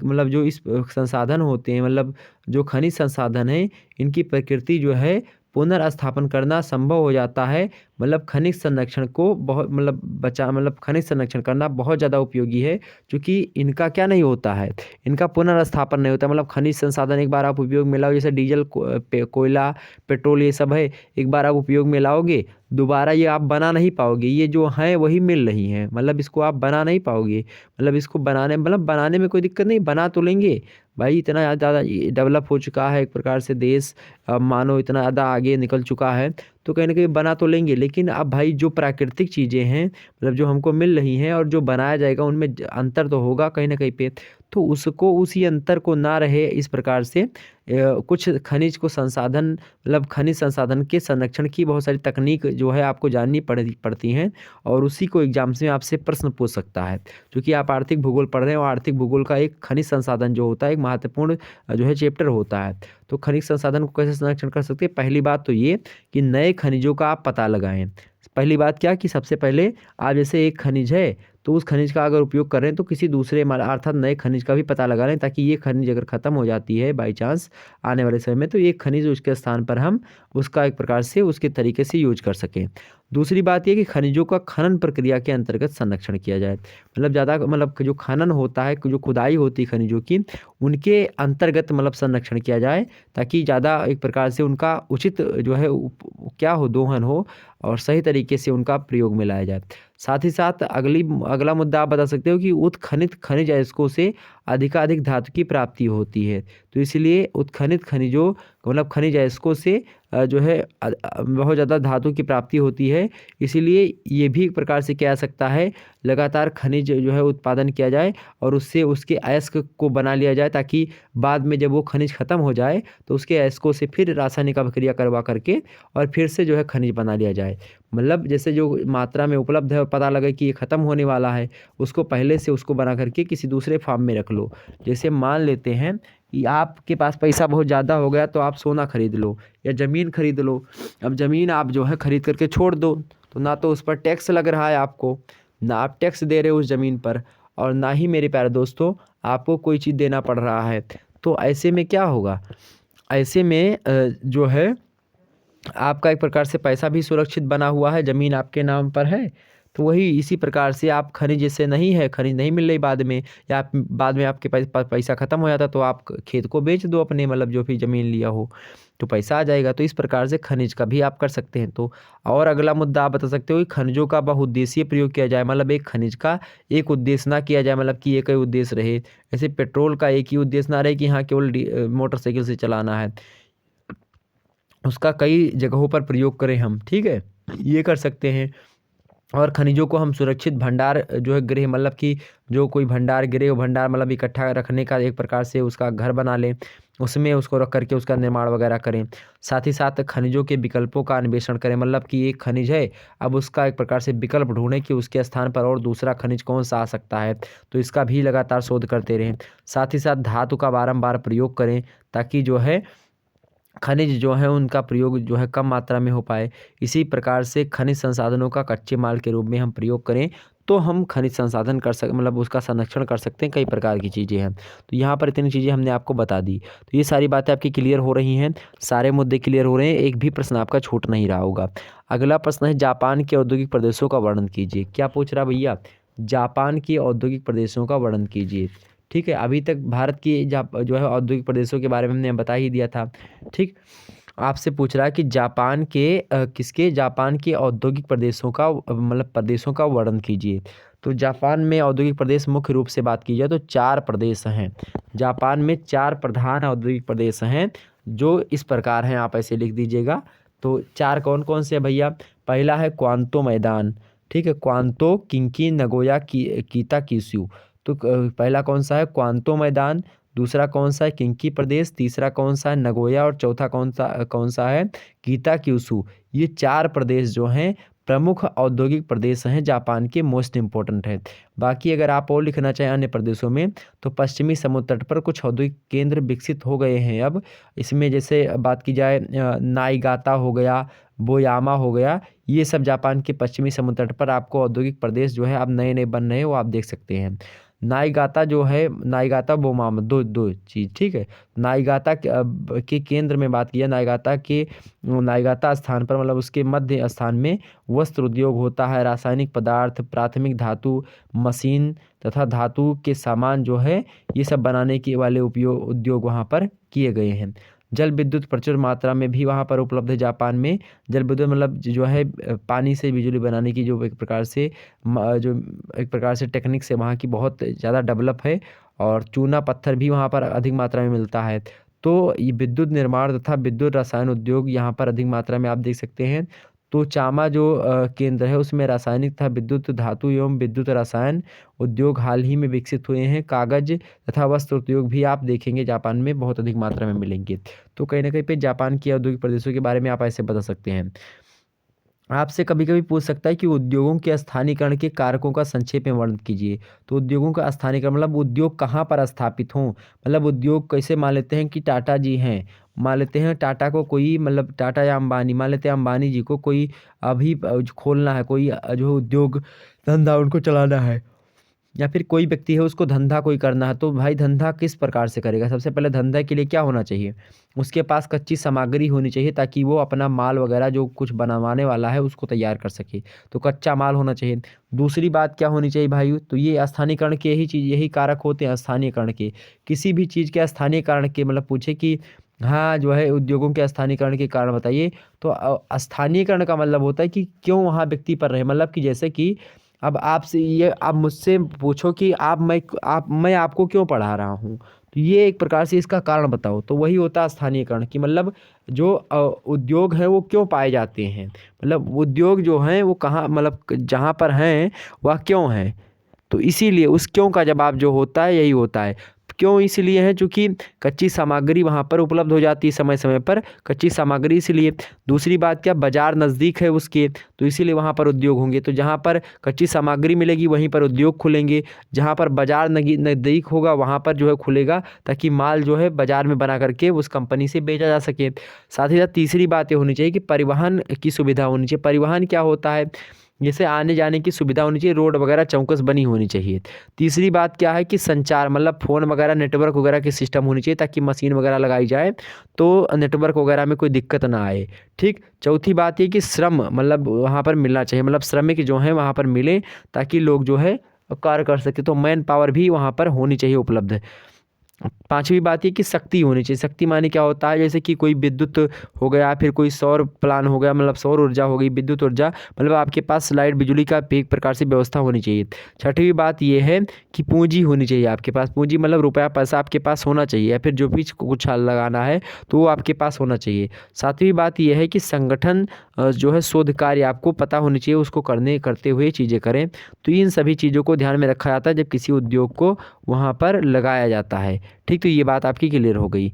मतलब जो इस संसाधन होते हैं, मतलब जो खनिज संसाधन है, इनकी प्रकृति जो है पुनर्स्थापन करना संभव हो जाता है। मतलब खनिज संरक्षण को बहुत मतलब खनिज संरक्षण करना बहुत ज़्यादा उपयोगी है, क्योंकि इनका क्या नहीं होता है, इनका पुनर्स्थापन नहीं होता। मतलब खनिज संसाधन एक बार आप उपयोग में लाओ, जैसे डीजल कोयला पेट्रोल ये सब है, एक बार आप उपयोग में लाओगे, दोबारा ये आप बना नहीं पाओगे। ये जो हैं वही मिल रही हैं, मतलब इसको आप बना नहीं पाओगे। मतलब इसको बनाने में कोई दिक्कत नहीं, बना तो लेंगे भाई, इतना ज़्यादा डेवलप हो चुका है एक प्रकार से देश, मानो इतना ज़्यादा आगे निकल चुका है, तो कहीं ना कहीं बना तो लेंगे। लेकिन अब भाई जो प्राकृतिक चीज़ें हैं, मतलब जो हमको मिल रही हैं और जो बनाया जाएगा, उनमें अंतर तो होगा कहीं ना कहीं पे। तो उसको उसी अंतर को ना रहे इस प्रकार से कुछ खनिज को संसाधन मतलब खनिज संसाधन के संरक्षण की बहुत सारी तकनीक जो है आपको जाननी पड़ती हैं, और उसी को एग्जाम्स में आपसे प्रश्न पूछ सकता है। क्योंकि आप आर्थिक भूगोल पढ़ रहे हैं, और आर्थिक भूगोल का एक खनिज संसाधन जो होता है एक महत्वपूर्ण जो है चैप्टर होता है। तो खनिज संसाधन को कैसे संरक्षण कर सकते हैं? पहली बात तो ये कि नए खनिजों का आप पता लगाएं। पहली बात क्या कि सबसे पहले आप जैसे एक खनिज है, तो उस खनिज का अगर उपयोग कर रहे हैं, तो किसी दूसरे अर्थात नए खनिज का भी पता लगा लें, ताकि ये खनिज अगर ख़त्म हो जाती है बाई चांस आने वाले समय में, तो ये खनिज उसके स्थान पर हम उसका एक प्रकार से उसके तरीके से यूज कर सकें। दूसरी बात ये कि खनिजों का खनन प्रक्रिया के अंतर्गत संरक्षण किया जाए। मतलब ज़्यादा मतलब जो खनन होता है, जो खुदाई होती है खनिजों की, उनके अंतर्गत मतलब संरक्षण किया जाए, ताकि ज़्यादा एक प्रकार से उनका उचित जो है क्या हो, दोहन हो, और सही तरीके से उनका प्रयोग में लाया जाए। साथ ही साथ अगला मुद्दा आप बता सकते हो कि उत्खनित खनिज अयस्कों से अधिकाधिक धातु की प्राप्ति होती है। तो इसलिए उत्खनित खनिजों मतलब खनिज अयस्कों से जो है बहुत ज़्यादा धातु की प्राप्ति होती है। इसीलिए ये भी एक प्रकार से किया जा सकता है, लगातार खनिज जो है उत्पादन किया जाए, और उससे उसके अयस्क को बना लिया जाए, ताकि बाद में जब वो खनिज ख़त्म हो जाए, तो उसके अयस्कों से फिर रासायनिक अभिक्रिया करवा करके और फिर से जो है खनिज बना लिया जाए। मतलब जैसे जो मात्रा में उपलब्ध है और पता लगे कि ये ख़त्म होने वाला है, उसको पहले से उसको बना करके किसी दूसरे फार्म में रख लो। जैसे मान लेते हैं कि आपके पास पैसा बहुत ज़्यादा हो गया, तो आप सोना खरीद लो या ज़मीन खरीद लो। अब ज़मीन आप जो है खरीद करके छोड़ दो, तो ना तो उस पर टैक्स लग रहा है आपको, ना आप टैक्स दे रहे हो उस ज़मीन पर, और ना ही मेरे प्यारे दोस्तों आपको कोई चीज़ देना पड़ रहा है। तो ऐसे में क्या होगा? ऐसे में जो है आपका एक प्रकार से पैसा भी सुरक्षित बना हुआ है, ज़मीन आपके नाम पर है। तो वही इसी प्रकार से आप खनिज जैसे नहीं है, खनिज नहीं मिल रही बाद में, या बाद में आपके पैसा ख़त्म हो जाता, तो आप खेत को बेच दो अपने, मतलब जो भी ज़मीन लिया हो, तो पैसा आ जाएगा। तो इस प्रकार से खनिज का भी आप कर सकते हैं। तो और अगला मुद्दा आप बता सकते हो कि खनिजों का बहुउद्देशीय प्रयोग किया जाए, मतलब एक खनिज का एक उद्देश्य ना किया जाए, मतलब कि एक ही उद्देश्य रहे। जैसे पेट्रोल का एक ही उद्देश्य ना रहे कि हाँ केवल मोटरसाइकिल से चलाना है, उसका कई जगहों पर प्रयोग करें हम, ठीक है, ये कर सकते हैं। और खनिजों को हम सुरक्षित भंडार जो है गृह, मतलब कि जो कोई भंडार गृह भंडार मतलब इकट्ठा रखने का एक प्रकार से उसका घर बना लें, उसमें उसको रख करके उसका निर्माण वगैरह करें। साथ ही साथ खनिजों के विकल्पों का अन्वेषण करें, मतलब कि एक खनिज है, अब उसका एक प्रकार से विकल्प ढूंढें कि उसके स्थान पर और दूसरा खनिज कौन सा आ सकता है, तो इसका भी लगातार शोध करते रहें। साथ ही साथ धातु का बारंबार प्रयोग करें, ताकि जो है खनिज जो है उनका प्रयोग जो है कम मात्रा में हो पाए। इसी प्रकार से खनिज संसाधनों का कच्चे माल के रूप में हम प्रयोग करें, तो हम खनिज संसाधन मतलब उसका संरक्षण कर सकते हैं। कई प्रकार की चीज़ें हैं, तो यहाँ पर इतनी चीज़ें हमने आपको बता दी। तो ये सारी बातें आपकी क्लियर हो रही हैं, सारे मुद्दे क्लियर हो रहे हैं, एक भी प्रश्न आपका छूट नहीं रहा होगा। अगला प्रश्न है, जापान के औद्योगिक प्रदेशों का वर्णन कीजिए। क्या पूछ रहा भैया? जापान के औद्योगिक प्रदेशों का वर्णन कीजिए। ठीक है, अभी तक भारत की जो है औद्योगिक प्रदेशों के बारे में हमने बता ही दिया था। ठीक, आपसे पूछ रहा है कि जापान के औद्योगिक प्रदेशों का मतलब प्रदेशों का वर्णन कीजिए। तो जापान में औद्योगिक प्रदेश मुख्य रूप से बात की जाए तो 4 प्रदेश हैं। जापान में 4 प्रधान औद्योगिक प्रदेश हैं, जो इस प्रकार हैं, आप ऐसे लिख दीजिएगा। तो 4 कौन कौन से हैं भैया? पहला है क्वांतो मैदान, ठीक है, क्वांतो, किंकी, नगोया, कीता, कीस्यू। तो पहला कौन सा है? क्वांतो मैदान। दूसरा कौन सा है किंकी प्रदेश, तीसरा कौन सा है नगोया और चौथा कौन सा है कीताक्यूशु। ये 4 प्रदेश जो हैं प्रमुख औद्योगिक प्रदेश हैं जापान के, मोस्ट इम्पोर्टेंट है। बाकी अगर आप और लिखना चाहें अन्य प्रदेशों में तो पश्चिमी समुद्र तट पर कुछ औद्योगिक केंद्र विकसित हो गए हैं अब। इसमें जैसे बात की जाए नाईगाता हो गया, बोयामा हो गया, ये सब जापान के पश्चिमी समुद्र तट पर आपको औद्योगिक प्रदेश जो है अब नए नए बन रहे हैं, वो आप देख सकते हैं। नाईगाता जो है, नाईगाता बोमामा, दो दो चीज़, ठीक है। नाईगाता के केंद्र में बात किया, नाईगाता स्थान पर मतलब उसके मध्य स्थान में वस्त्र उद्योग होता है, रासायनिक पदार्थ, प्राथमिक धातु, मशीन तथा धातु के सामान जो है ये सब बनाने के वाले उद्योग वहाँ पर किए गए हैं। जल विद्युत प्रचुर मात्रा में भी वहाँ पर उपलब्ध है जापान में। जल विद्युत मतलब जो है पानी से बिजली बनाने की जो एक प्रकार से टेक्निक से वहाँ की बहुत ज़्यादा डेवलप है। और चूना पत्थर भी वहाँ पर अधिक मात्रा में मिलता है। तो ये विद्युत निर्माण तथा विद्युत रसायन उद्योग यहाँ पर अधिक मात्रा में आप देख सकते हैं। तो चामा जो केंद्र है उसमें रासायनिक तथा विद्युत धातु एवं विद्युत रसायन उद्योग हाल ही में विकसित हुए हैं। कागज तथा वस्त्र उद्योग भी आप देखेंगे जापान में बहुत अधिक मात्रा में मिलेंगे। तो कहीं ना कहीं पे जापान के औद्योगिक प्रदेशों के बारे में आप ऐसे बता सकते हैं। आपसे कभी कभी पूछ सकता है कि उद्योगों के स्थानीयकरण के कारकों का संक्षेप में वर्णन कीजिए। तो उद्योगों का स्थानीयकरण मतलब उद्योग कहाँ पर स्थापित हों, मतलब उद्योग कैसे मान लेते हैं कि टाटा जी हैं, मान लेते हैं टाटा को कोई मतलब टाटा या अंबानी, मान लेते हैं अंबानी जी को कोई अभी खोलना है, कोई जो उद्योग धंधा उनको चलाना है, या फिर कोई व्यक्ति है उसको धंधा कोई करना है। तो भाई धंधा किस प्रकार से करेगा, सबसे पहले धंधा के लिए क्या होना चाहिए, उसके पास कच्ची सामग्री होनी चाहिए ताकि वो अपना माल वगैरह जो कुछ बनवाने वाला है उसको तैयार कर सके, तो कच्चा माल होना चाहिए। दूसरी बात क्या होनी चाहिए भाई, तो ये स्थानीयकरण के यही कारक होते हैं स्थानीयकरण के। किसी भी चीज़ के स्थानीयकरण के मतलब पूछे कि हाँ जो है उद्योगों के स्थानीयकरण के कारण बताइए, तो स्थानीयकरण का मतलब होता है कि क्यों वहाँ व्यक्ति पर रहे, मतलब कि जैसे कि अब आपसे ये आप मुझसे पूछो कि मैं आपको क्यों पढ़ा रहा हूँ, तो ये एक प्रकार से इसका कारण बताओ, तो वही होता है स्थानीयकरण कि मतलब जो उद्योग हैं वो क्यों पाए जाते हैं, मतलब उद्योग जो हैं वो कहाँ मतलब जहाँ पर हैं वह क्यों हैं। तो इसीलिए उस क्यों का जवाब जो होता है यही होता है। क्यों इसलिए है क्योंकि कच्ची सामग्री वहाँ पर उपलब्ध हो जाती है समय समय पर, कच्ची सामग्री इसलिए। दूसरी बात क्या, बाजार नज़दीक है उसके, तो इसीलिए वहाँ पर उद्योग होंगे। तो जहाँ पर कच्ची सामग्री मिलेगी वहीं पर उद्योग खुलेंगे, जहाँ पर बाजार नज़दीक होगा वहाँ पर जो है खुलेगा, ताकि माल जो है बाज़ार में बना करके उस कंपनी से बेचा जा सके। साथ ही साथ तीसरी बात ये होनी चाहिए कि परिवहन की सुविधा होनी चाहिए। परिवहन क्या होता है, जैसे आने जाने की सुविधा होनी चाहिए, रोड वगैरह चौकस बनी होनी चाहिए। तीसरी बात क्या है कि संचार मतलब फ़ोन वगैरह नेटवर्क वगैरह की सिस्टम होनी चाहिए ताकि मशीन वगैरह लगाई जाए तो नेटवर्क वगैरह में कोई दिक्कत ना आए, ठीक। चौथी बात ये कि श्रम मतलब वहाँ पर मिलना चाहिए, मतलब श्रमिक जो हैं वहाँ पर मिले ताकि लोग जो है कार्य कर सके, तो मैन पावर भी वहाँ पर होनी चाहिए उपलब्ध। पांचवी बात ये कि शक्ति होनी चाहिए। शक्ति माने क्या होता है, जैसे कि कोई विद्युत हो गया, फिर कोई सौर प्लान हो गया, मतलब सौर ऊर्जा हो गई, विद्युत ऊर्जा, मतलब आपके पास लाइट बिजली का एक प्रकार से व्यवस्था होनी चाहिए। छठवीं बात ये है कि पूंजी होनी चाहिए आपके पास। पूंजी मतलब रुपया पैसा आपके पास होना चाहिए, या फिर जो भी कुछ लगाना है तो वो आपके पास होना चाहिए। सातवीं बात यह है कि संगठन जो है शोध कार्य आपको पता होनी चाहिए, उसको करते हुए चीज़ें करें। तो इन सभी चीज़ों को ध्यान में रखा जाता है जब किसी उद्योग को वहाँ पर लगाया जाता है, ठीक। तो ये बात आपकी क्लियर हो गई।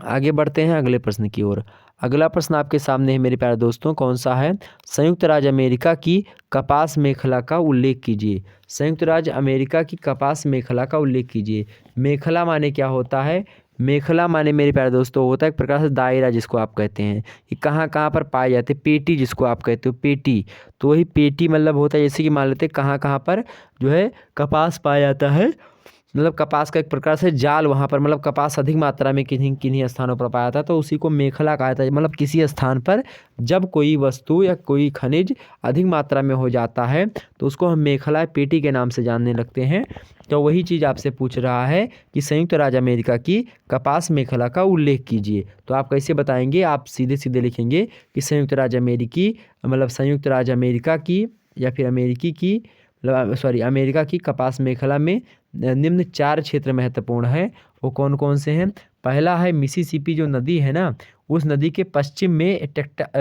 आगे बढ़ते हैं अगले प्रश्न की ओर। अगला प्रश्न आपके सामने है मेरे प्यारे दोस्तों, कौन सा है, संयुक्त राज्य अमेरिका की कपास मेखला का उल्लेख कीजिए। संयुक्त राज्य अमेरिका की कपास मेखला का उल्लेख कीजिए। मेखला माने क्या होता है, मेखला माने मेरे प्यारे दोस्तों होता है एक प्रकार से दायरा, जिसको आप कहते हैं कि कहाँ कहाँ पर पाए जाते हैं, पेटी जिसको आप कहते हो पेटी। तो वही पेटी मतलब होता है जैसे कि मान लेते हैं कहाँ कहाँ पर जो है कपास पाया जाता है, मतलब कपास का एक प्रकार से जाल वहाँ पर, मतलब कपास अधिक मात्रा में किन्हीं किन्हीं स्थानों पर पाया था, तो उसी को मेखला कहा जाता है। मतलब किसी स्थान पर जब कोई वस्तु या कोई खनिज अधिक मात्रा में हो जाता है तो उसको हम मेखला पेटी के नाम से जानने लगते हैं। तो वही चीज़ आपसे पूछ रहा है कि संयुक्त राज्य अमेरिका की कपास मेखला का उल्लेख कीजिए। तो आप कैसे बताएंगे, आप सीधे सीधे लिखेंगे कि संयुक्त राज्य अमेरिकी मतलब संयुक्त राज्य अमेरिका की या फिर अमेरिकी की अमेरिका की कपास मेखला में निम्न 4 क्षेत्र महत्वपूर्ण है। वो कौन कौन से हैं, पहला है मिसिसिपी जो नदी है ना, उस नदी के पश्चिम में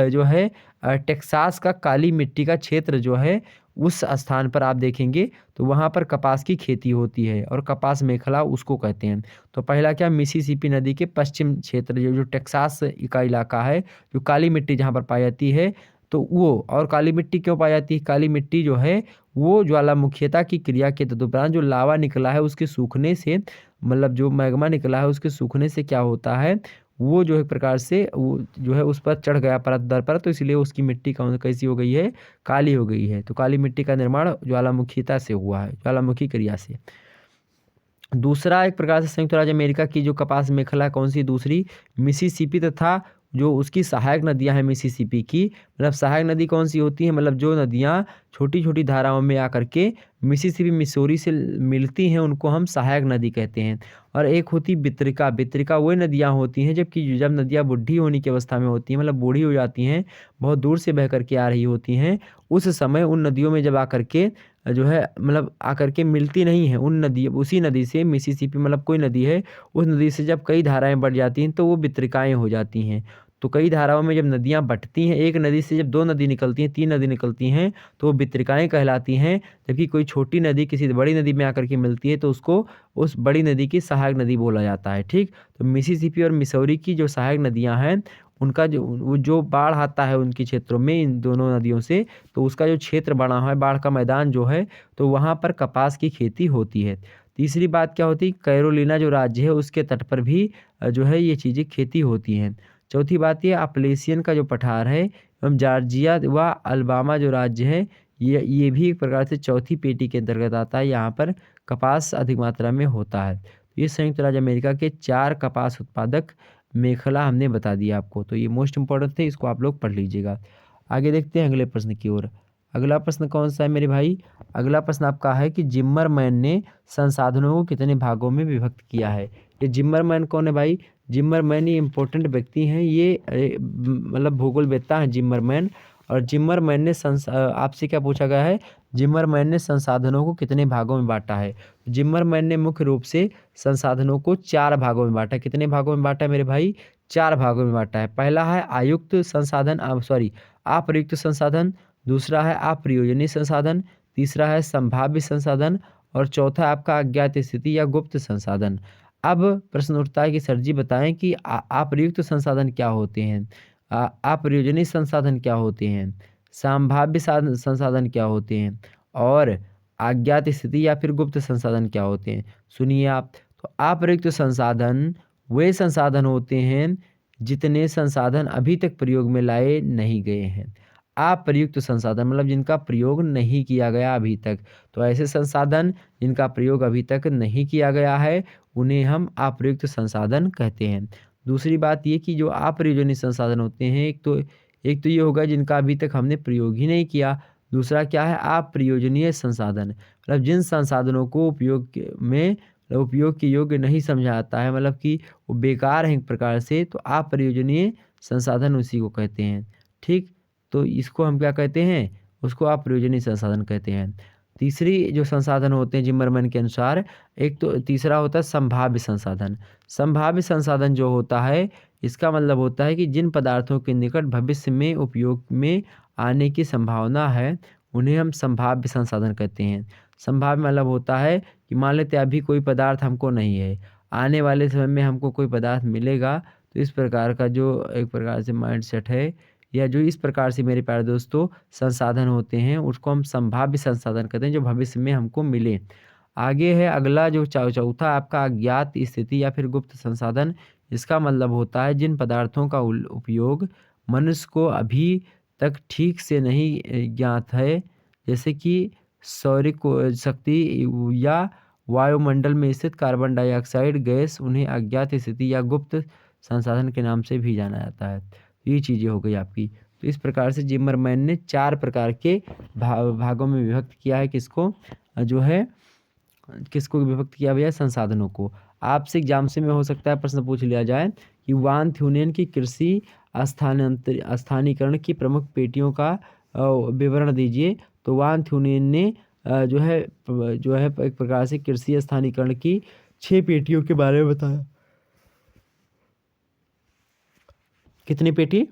जो है टेक्सास का काली मिट्टी का क्षेत्र जो है उस स्थान पर आप देखेंगे तो वहाँ पर कपास की खेती होती है और कपास मेखला उसको कहते हैं। तो पहला क्या, मिसिसिपी नदी के पश्चिम क्षेत्र जो टेक्सास का इलाका है, जो काली मिट्टी जहाँ पर पाई जाती है, तो वो, और काली मिट्टी क्यों पाई जाती है? काली मिट्टी जो है वो ज्वालामुखीता की क्रिया के तदुपरांत जो लावा निकला है उसके सूखने से, मतलब जो मैग्मा निकला है उसके सूखने से क्या होता है, वो जो एक प्रकार से वो जो है उस पर चढ़ गया परत दर परत, तो इसलिए उसकी मिट्टी कैसी हो गई है, काली हो गई है। तो काली मिट्टी का निर्माण ज्वालामुखीता से हुआ है, ज्वालामुखी क्रिया से। दूसरा एक प्रकार से संयुक्त राज्य अमेरिका की जो कपास मेखला कौन सी? दूसरी मिसिसिपी तथा जो उसकी सहायक नदियां हैं मिसिसिपी की, मतलब सहायक नदी कौन सी होती है, मतलब जो नदियां छोटी छोटी धाराओं में आकर के मिसिसिपी मिसौरी से मिलती हैं उनको हम सहायक नदी कहते हैं। और एक होती बित्रिका, बित्रिका वो नदियां होती हैं जबकि जब नदियां बुढ़ी होने की अवस्था में होती हैं, मतलब बूढ़ी हो जाती हैं, बहुत दूर से बह करके आ रही होती हैं, उस समय उन नदियों में जब आकर के जो है मतलब आकर के मिलती नहीं है उन नदी, उसी नदी से मिसिसिपी मतलब कोई नदी है, उस नदी से जब कई धाराएं बढ़ जाती हैं तो वो बित्रिकाएँ हो जाती हैं। तो कई धाराओं में जब नदियाँ बँटती हैं, एक नदी से जब 2 नदी निकलती हैं, 3 नदी निकलती हैं, तो वो बित्रिकाएँ कहलाती हैं। जबकि कोई छोटी नदी किसी बड़ी नदी में आकर के मिलती है तो उसको उस बड़ी नदी की सहायक नदी बोला जाता है, ठीक? तो मिसिसिपी और मिसौरी की जो सहायक नदियाँ हैं, उनका जो बाढ़ आता है उनके क्षेत्रों में इन दोनों नदियों से, तो उसका जो क्षेत्र बना हुआ है, बाढ़ का मैदान जो है, तो वहाँ पर कपास की खेती होती है। तीसरी बात क्या होती है, कैरोलिना जो राज्य है उसके तट पर भी जो है ये चीज़ें खेती होती हैं। चौथी बात ये अपलेशियन का जो पठार है एवं जॉर्जिया व अलबामा जो राज्य है, ये भी एक प्रकार से चौथी पेटी के अंतर्गत आता है। यहाँ पर कपास अधिक मात्रा में होता है। ये संयुक्त राज्य अमेरिका के 4 कपास उत्पादक मेखला हमने बता दिया आपको, तो ये मोस्ट इम्पोर्टेंट थे, इसको आप लोग पढ़ लीजिएगा। आगे देखते हैं अगले प्रश्न की ओर। अगला प्रश्न कौन सा है मेरे भाई? अगला प्रश्न आपका है कि जिम्मरमैन ने संसाधनों को कितने भागों में विभक्त किया है? ये जिम्मरमैन कौन है भाई? जिम्मरमैन ये इंपॉर्टेंट व्यक्ति हैं, ये मतलब भूगोलवेत्ता हैं जिम्मरमैन। और जिम्मरमैन ने आपसे क्या पूछा गया है, जिम्मरमैन ने संसाधनों को कितने भागों में बांटा है? जिम्मरमैन ने मुख्य रूप से संसाधनों को 4 भागों में बांटा। कितने भागों में बांटा है मेरे भाई? 4 भागों में बांटा है। पहला है आयुक्त संसाधन, अप्रयुक्त संसाधन। दूसरा है अप्रयोजनीय संसाधन। तीसरा है संभाव्य संसाधन। और चौथा आपका अज्ञात स्थिति या गुप्त संसाधन। अब प्रश्न उठता है कि सर जी बताएं कि अप्रयुक्त संसाधन क्या होते हैं, अप्रयोजनीय संसाधन क्या होते हैं, संभाव्य संसाधन क्या होते हैं, और अज्ञात स्थिति या फिर गुप्त संसाधन क्या होते हैं? सुनिए आप। तो अप्रयुक्त संसाधन वे संसाधन होते हैं जितने संसाधन अभी तक प्रयोग में लाए नहीं गए हैं। अप्रयुक्त संसाधन मतलब जिनका प्रयोग नहीं किया गया अभी तक। तो ऐसे संसाधन जिनका प्रयोग अभी तक नहीं किया गया है उन्हें हम अप्रयुक्त संसाधन कहते हैं। दूसरी बात ये कि जो अप्रयोजनीय संसाधन होते हैं, एक तो ये होगा जिनका अभी तक हमने प्रयोग ही नहीं किया। दूसरा क्या है, अप्रयोजनीय संसाधन, मतलब जिन संसाधनों को उपयोग के योग्य नहीं समझा जाता है, मतलब कि वो बेकार हैं एक प्रकार से, तो अप्रयोजनीय संसाधन उसी को कहते हैं, ठीक? तो इसको हम क्या कहते हैं, उसको अप्रयोजनीय संसाधन कहते हैं। तीसरी जो संसाधन होते हैं जिम्मरमैन के अनुसार, एक तो तीसरा होता है संभाव्य संसाधन। संभाव्य संसाधन जो होता है, इसका मतलब होता है कि जिन पदार्थों के निकट भविष्य में उपयोग में आने की संभावना है उन्हें हम संभाव्य संसाधन कहते हैं। संभाव्य मतलब होता है कि मान लेते हैं अभी कोई पदार्थ हमको नहीं है, आने वाले समय में हमको कोई पदार्थ मिलेगा। तो इस प्रकार का जो एक प्रकार से माइंड सेट है, या जो इस प्रकार से मेरे प्यारे दोस्तों संसाधन होते हैं, उसको हम संभाव्य संसाधन कहते हैं जो भविष्य में हमको मिले। आगे है अगला जो चौथा आपका अज्ञात स्थिति या फिर गुप्त संसाधन। इसका मतलब होता है जिन पदार्थों का उपयोग मनुष्य को अभी तक ठीक से नहीं ज्ञात है, जैसे कि शक्ति या वायुमंडल में स्थित कार्बन डाइऑक्साइड गैस, उन्हें अज्ञात स्थिति या गुप्त संसाधन के नाम से भी जाना जाता है। ये चीज़ें हो गई आपकी। तो इस प्रकार से जिम्मरमैन ने 4 प्रकार के भागों में विभक्त किया है किसको, जो है किसको विभक्त किया गया है, संसाधनों को। आपसे एग्जाम से में हो सकता है प्रश्न पूछ लिया जाए कि वान थ्यूनेन की कृषि स्थानीकरण की प्रमुख पेटियों का विवरण दीजिए। तो वान थ्यूनेन ने जो है एक प्रकार से कृषि स्थानीकरण की 6 पेटियों के बारे में बताया। कितनी पेटी?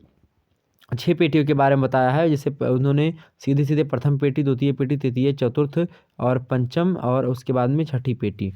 6 पेटियों के बारे में बताया है, जैसे उन्होंने सीधे सीधे प्रथम पेटी, द्वितीय पेटी, तृतीय, चतुर्थ और पंचम और उसके बाद में छठी पेटी।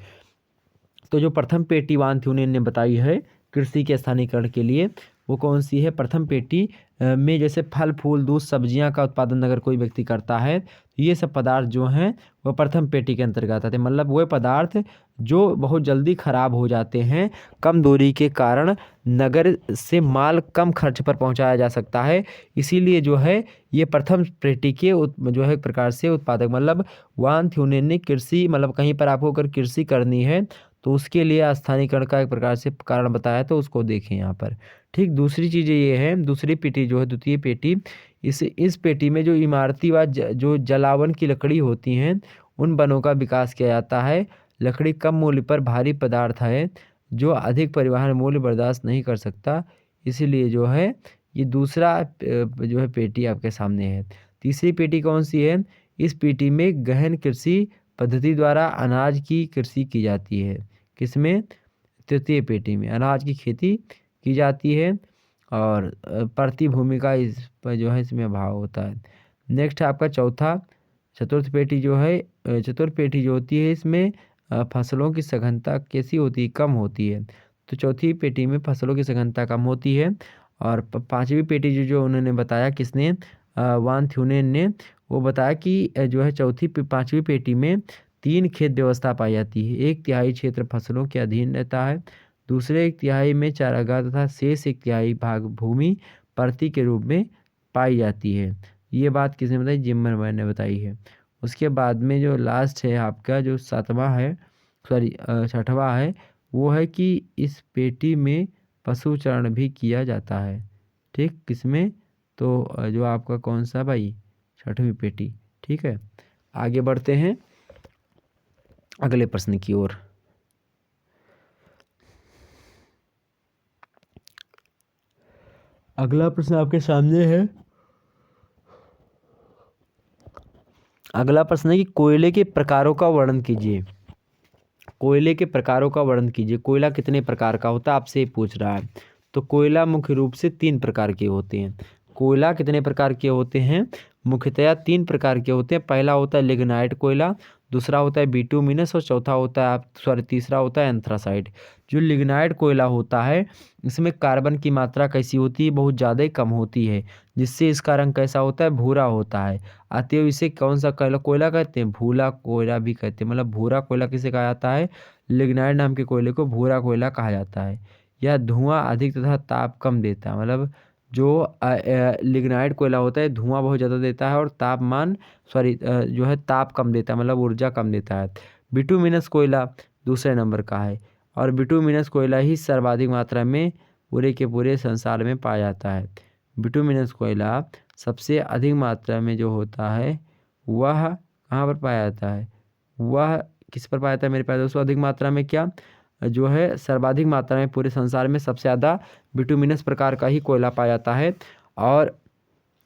तो जो प्रथम पेटी वान थी उन्होंने बताई है कृषि के स्थानीयकरण के लिए, वो कौन सी है? प्रथम पेटी में जैसे फल फूल दूध सब्जियां का उत्पादन अगर कोई व्यक्ति करता है तो ये सब पदार्थ जो हैं वो प्रथम पेटी के अंतर्गत आते हैं। मतलब वो पदार्थ जो बहुत जल्दी खराब हो जाते हैं, कम दूरी के कारण नगर से माल कम खर्च पर पहुंचाया जा सकता है, इसीलिए जो है ये प्रथम पेटी के जो है एक प्रकार से उत्पादक। मतलब वान थ्यूनेन ने कृषि, मतलब कहीं पर आपको अगर कृषि करनी है तो उसके लिए स्थानीयकरण का एक प्रकार से कारण बताया, तो उसको देखें यहाँ पर। ठीक, दूसरी चीज़ ये है, दूसरी पेटी जो है द्वितीय पेटी, इस पेटी में जो इमारती व जो जलावन की लकड़ी होती हैं उन वनों का विकास किया जाता है। लकड़ी कम मूल्य पर भारी पदार्थ है जो अधिक परिवहन मूल्य बर्दाश्त नहीं कर सकता, इसीलिए जो है ये दूसरा जो है पेटी आपके सामने है। तीसरी पेटी कौन सी है? इस पेटी में गहन कृषि पद्धति द्वारा अनाज की कृषि की जाती है। किसमें? तृतीय पेटी में अनाज की खेती की जाती है और प्रति भूमि का इस पर जो है इसमें अभाव होता है। नेक्स्ट है आपका चौथा, चतुर्थ पेटी जो है, चतुर्थ पेटी जो होती है इसमें फसलों की सघनता कैसी होती है? कम होती है। तो चौथी पेटी में फसलों की सघनता कम होती है। और पांचवी पेटी जो उन्होंने बताया, किसने? वान थ्यूनेन ने, वो बताया कि जो है पांचवी पेटी में 3 खेत व्यवस्था पाई जाती है। 1/3 क्षेत्र फसलों के अधीन रहता है, दूसरे 1/3 में चारागाह तथा शेष 1/3 भाग भूमि प्रति के रूप में पाई जाती है। ये बात किसने बताई? जिम्मरमैन ने बताई है। उसके बाद में जो लास्ट है आपका, जो सातवां है, सॉरी छठवां है, वो है कि इस पेटी में पशुचारण भी किया जाता है। ठीक, किसमें? तो जो आपका कौन सा भाई? छठवीं पेटी। ठीक है, आगे बढ़ते हैं अगले प्रश्न की ओर। अगला प्रश्न आपके सामने है। अगला प्रश्न है कि कोयले के प्रकारों का वर्णन कीजिए। कोयले के प्रकारों का वर्णन कीजिए। कोयला कितने प्रकार का होता है, आपसे पूछ रहा है। तो कोयला मुख्य रूप से 3 प्रकार के होते हैं। कोयला कितने प्रकार के होते हैं? मुख्यतया 3 प्रकार के होते हैं। पहला होता है लिग्नाइट कोयला, दूसरा होता है बिटुमिनस और चौथा होता है तीसरा होता है एंथ्रासाइट। जो लिग्नाइट कोयला होता है इसमें कार्बन की मात्रा कैसी होती है? बहुत ज़्यादा ही कम होती है, जिससे इसका रंग कैसा होता है? भूरा होता है। अतएव इसे कौन सा कोयला कहते हैं? भूरा कोयला भी कहते हैं। मतलब भूरा कोयला किसे कहा जाता है? लिग्नाइट नाम के कोयले को भूरा कोयला कहा जाता है। यह धुआं अधिक तथा ताप कम देता है। मतलब जो लिग्नाइट कोयला होता है धुआं बहुत ज़्यादा देता है और जो है ताप कम देता है, मतलब ऊर्जा कम देता है। बिटुमिनस कोयला दूसरे नंबर का है और बिटुमिनस कोयला ही सर्वाधिक मात्रा में पूरे के पूरे संसार में पाया जाता है। बिटुमिनस कोयला सबसे अधिक मात्रा में जो होता है वह कहाँ पर पाया जाता है? वह किस पर पाया जाता है मेरे पास दोस्तों? अधिक मात्रा में क्या जो है सर्वाधिक मात्रा में पूरे संसार में सबसे ज़्यादा बिटुमिनस प्रकार का ही कोयला पाया जाता है। और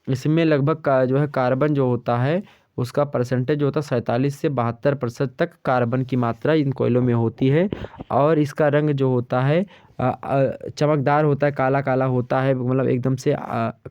इसमें लगभग का जो है कार्बन जो होता है उसका परसेंटेज जो होता है 47 से 72% तक कार्बन की मात्रा इन कोयलों में होती है। और इसका रंग जो होता है चमकदार होता है, काला काला होता है, मतलब एकदम से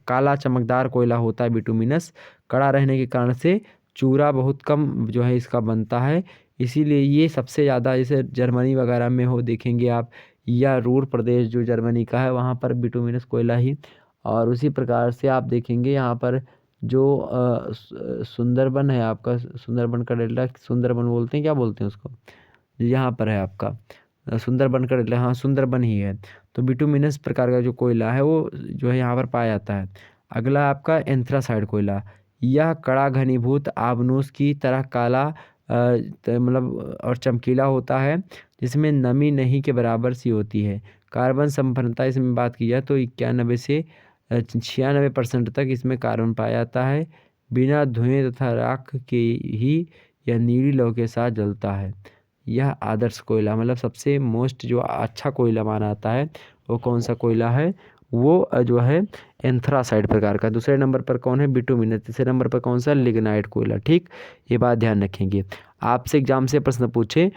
काला चमकदार कोयला होता है बिटुमिनस। कड़ा रहने के कारण से चूरा बहुत कम जो है इसका बनता है, इसीलिए ये सबसे ज़्यादा जैसे जर्मनी वगैरह में हो देखेंगे आप, या रूर प्रदेश जो जर्मनी का है वहाँ पर बिटुमिनस कोयला ही। और उसी प्रकार से आप देखेंगे यहाँ पर जो सुंदरबन है आपका, सुंदरबन का डेल्टा, सुंदरबन बोलते हैं, क्या बोलते हैं उसको? यहाँ पर है आपका सुंदरबन का डेल्टा, हाँ सुंदरबन ही है। तो बिटुमिनस प्रकार का जो कोयला है वो जो है यहाँ पर पाया जाता है। अगला आपका एंथ्रासाइड कोयला। यह कड़ा घनीभूत आबनूस की तरह काला मतलब और चमकीला होता है, जिसमें नमी नहीं के बराबर सी होती है। कार्बन संपन्नता इसमें बात की जाए तो 91 से 96% तक इसमें कार्बन पाया जाता है। बिना धुएं तथा राख के ही यह नीली लौ के साथ जलता है। यह आदर्श कोयला, मतलब सबसे मोस्ट जो अच्छा कोयला माना जाता है वो कौन सा कोयला है? वो जो है एंथ्रासाइड प्रकार का। दूसरे नंबर पर कौन है? बिटुमिनस। तीसरे नंबर पर कौन सा? लिग्नाइट कोयला। ठीक, ये बात ध्यान रखेंगे। आपसे एग्जाम से प्रश्न पूछे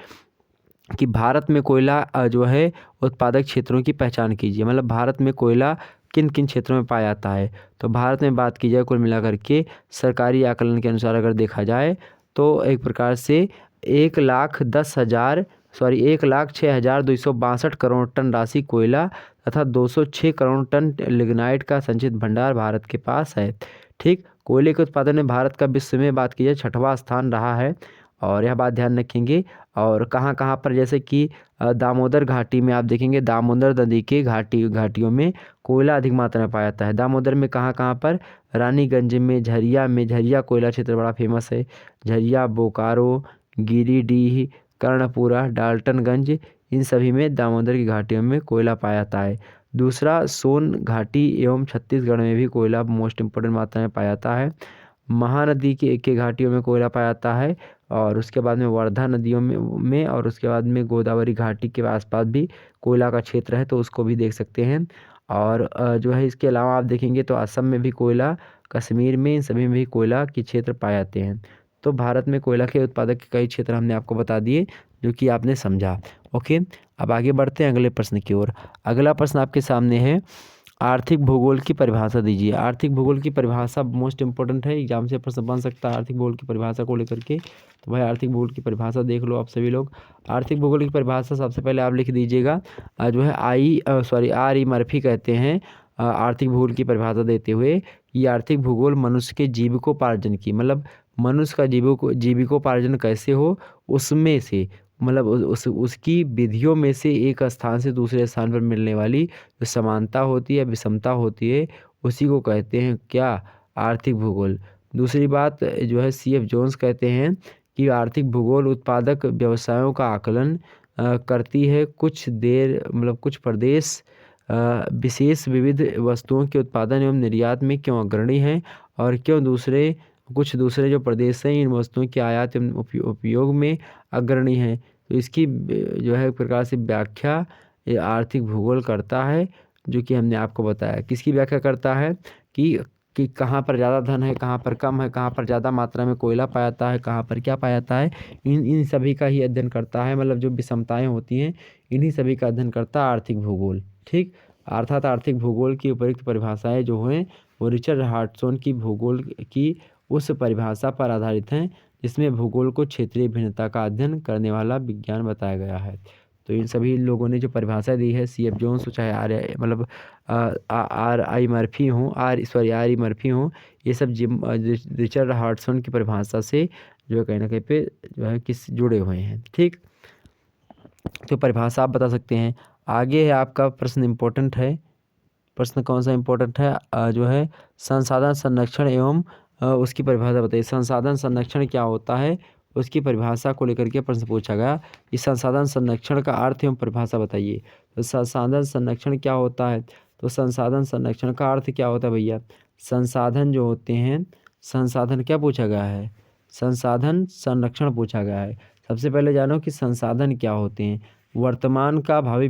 कि भारत में कोयला जो है उत्पादक क्षेत्रों की पहचान कीजिए। मतलब भारत में कोयला किन किन क्षेत्रों में पाया जाता है। तो भारत में बात की जाए कुल मिलाकर के सरकारी आकलन के अनुसार अगर देखा जाए तो एक प्रकार से 1,06,262 करोड़ टन राशि कोयला तथा 206 करोड़ टन लिग्नाइट का संचित भंडार भारत के पास है। ठीक, कोयले के उत्पादन में भारत का विश्व में बात की जाए 6वां स्थान रहा है, और यह बात ध्यान रखेंगे। और कहाँ कहाँ पर, जैसे कि दामोदर घाटी में आप देखेंगे, दामोदर नदी के घाटियों में कोयला अधिक मात्रा में पाया जाता है। दामोदर में कहाँ कहाँ पर, रानीगंज में, झरिया कोयला क्षेत्र बड़ा फेमस है। झरिया, बोकारो, गिरिडीह, कर्णपुरा, डाल्टनगंज, इन सभी में दामोदर की घाटियों में कोयला पाया जाता है। दूसरा, सोन घाटी एवं छत्तीसगढ़ में भी कोयला मोस्ट इम्पोर्टेंट मात्रा में पाया जाता है। महानदी के घाटियों में कोयला पाया जाता है, और उसके बाद में वर्धा नदियों में और उसके बाद में गोदावरी घाटी के आसपास भी कोयला का क्षेत्र है, तो उसको भी देख सकते हैं। और जो है इसके अलावा आप देखेंगे तो असम में भी कोयला, कश्मीर में, इन सभी में भी कोयला के क्षेत्र पाए जाते हैं। तो भारत में कोयला के उत्पादक के कई क्षेत्र हमने आपको बता दिए जो कि आपने समझा। ओके, अब आगे बढ़ते हैं अगले प्रश्न की ओर। अगला प्रश्न आपके सामने है, आर्थिक भूगोल की परिभाषा दीजिए। आर्थिक भूगोल की परिभाषा मोस्ट इंपॉर्टेंट है, एग्जाम से प्रश्न बन सकता है आर्थिक भूगोल की परिभाषा को लेकर के। तो भाई आर्थिक भूगोल की परिभाषा देख लो आप सभी लोग। आर्थिक भूगोल की परिभाषा सबसे पहले आप लिख दीजिएगा, जो है आर ई मर्फी कहते हैं आर्थिक भूगोल की परिभाषा देते हुए। ये आर्थिक भूगोल मनुष्य के जीविकोपार्जन की, मतलब मनुष्य का जीविकोपार्जन कैसे हो उसमें से, मतलब उसकी विधियों में से एक स्थान से दूसरे स्थान पर मिलने वाली जो समानता होती है, विषमता होती है, उसी को कहते हैं क्या, आर्थिक भूगोल। दूसरी बात जो है CF जोन्स कहते हैं कि आर्थिक भूगोल उत्पादक व्यवसायों का आकलन करती है। कुछ प्रदेश विशेष विविध वस्तुओं के उत्पादन एवं निर्यात में क्यों अग्रणी हैं, और क्यों कुछ दूसरे जो प्रदेश हैं इन वस्तुओं के आयात एवं उपयोग में अग्रणी हैं। तो इसकी जो है एक प्रकार से व्याख्या ये आर्थिक भूगोल करता है, जो कि हमने आपको बताया। किसकी व्याख्या करता है कि कहाँ पर ज़्यादा धन है, कहाँ पर कम है, कहाँ पर ज़्यादा मात्रा में कोयला पाया जाता है, कहाँ पर क्या पाया जाता है, इन सभी का ही अध्ययन करता है। मतलब जो विषमताएँ होती हैं इन्हीं सभी का अध्ययन करता है आर्थिक भूगोल। ठीक, अर्थात आर्थिक भूगोल की उपयुक्त परिभाषाएँ जो हैं वो रिचर्ड हार्टसोन की भूगोल की उस परिभाषा पर आधारित हैं जिसमें भूगोल को क्षेत्रीय भिन्नता का अध्ययन करने वाला विज्ञान बताया गया है। तो इन सभी लोगों ने जो परिभाषा दी है, CF जोन्स चाहे आर ई मर्फी हों, ये सब रिचर्ड हार्टसन की परिभाषा से जो है कहीं ना कहीं पे जो है जुड़े हुए हैं। ठीक, तो परिभाषा आप बता सकते हैं। आगे है आपका प्रश्न इम्पोर्टेंट है। प्रश्न कौन सा इम्पोर्टेंट है, जो है संसाधन संरक्षण एवं उसकी परिभाषा बताइए। संसाधन संरक्षण क्या होता है, उसकी परिभाषा को लेकर के प्रश्न पूछा गया। इस संसाधन संरक्षण का अर्थ एवं परिभाषा बताइए। तो संसाधन संरक्षण क्या होता है, तो संसाधन संरक्षण का अर्थ क्या होता है भैया। संसाधन जो होते हैं, संसाधन क्या पूछा गया है, संसाधन संरक्षण पूछा गया है। सबसे पहले जानो कि संसाधन क्या होते हैं। वर्तमान का भावी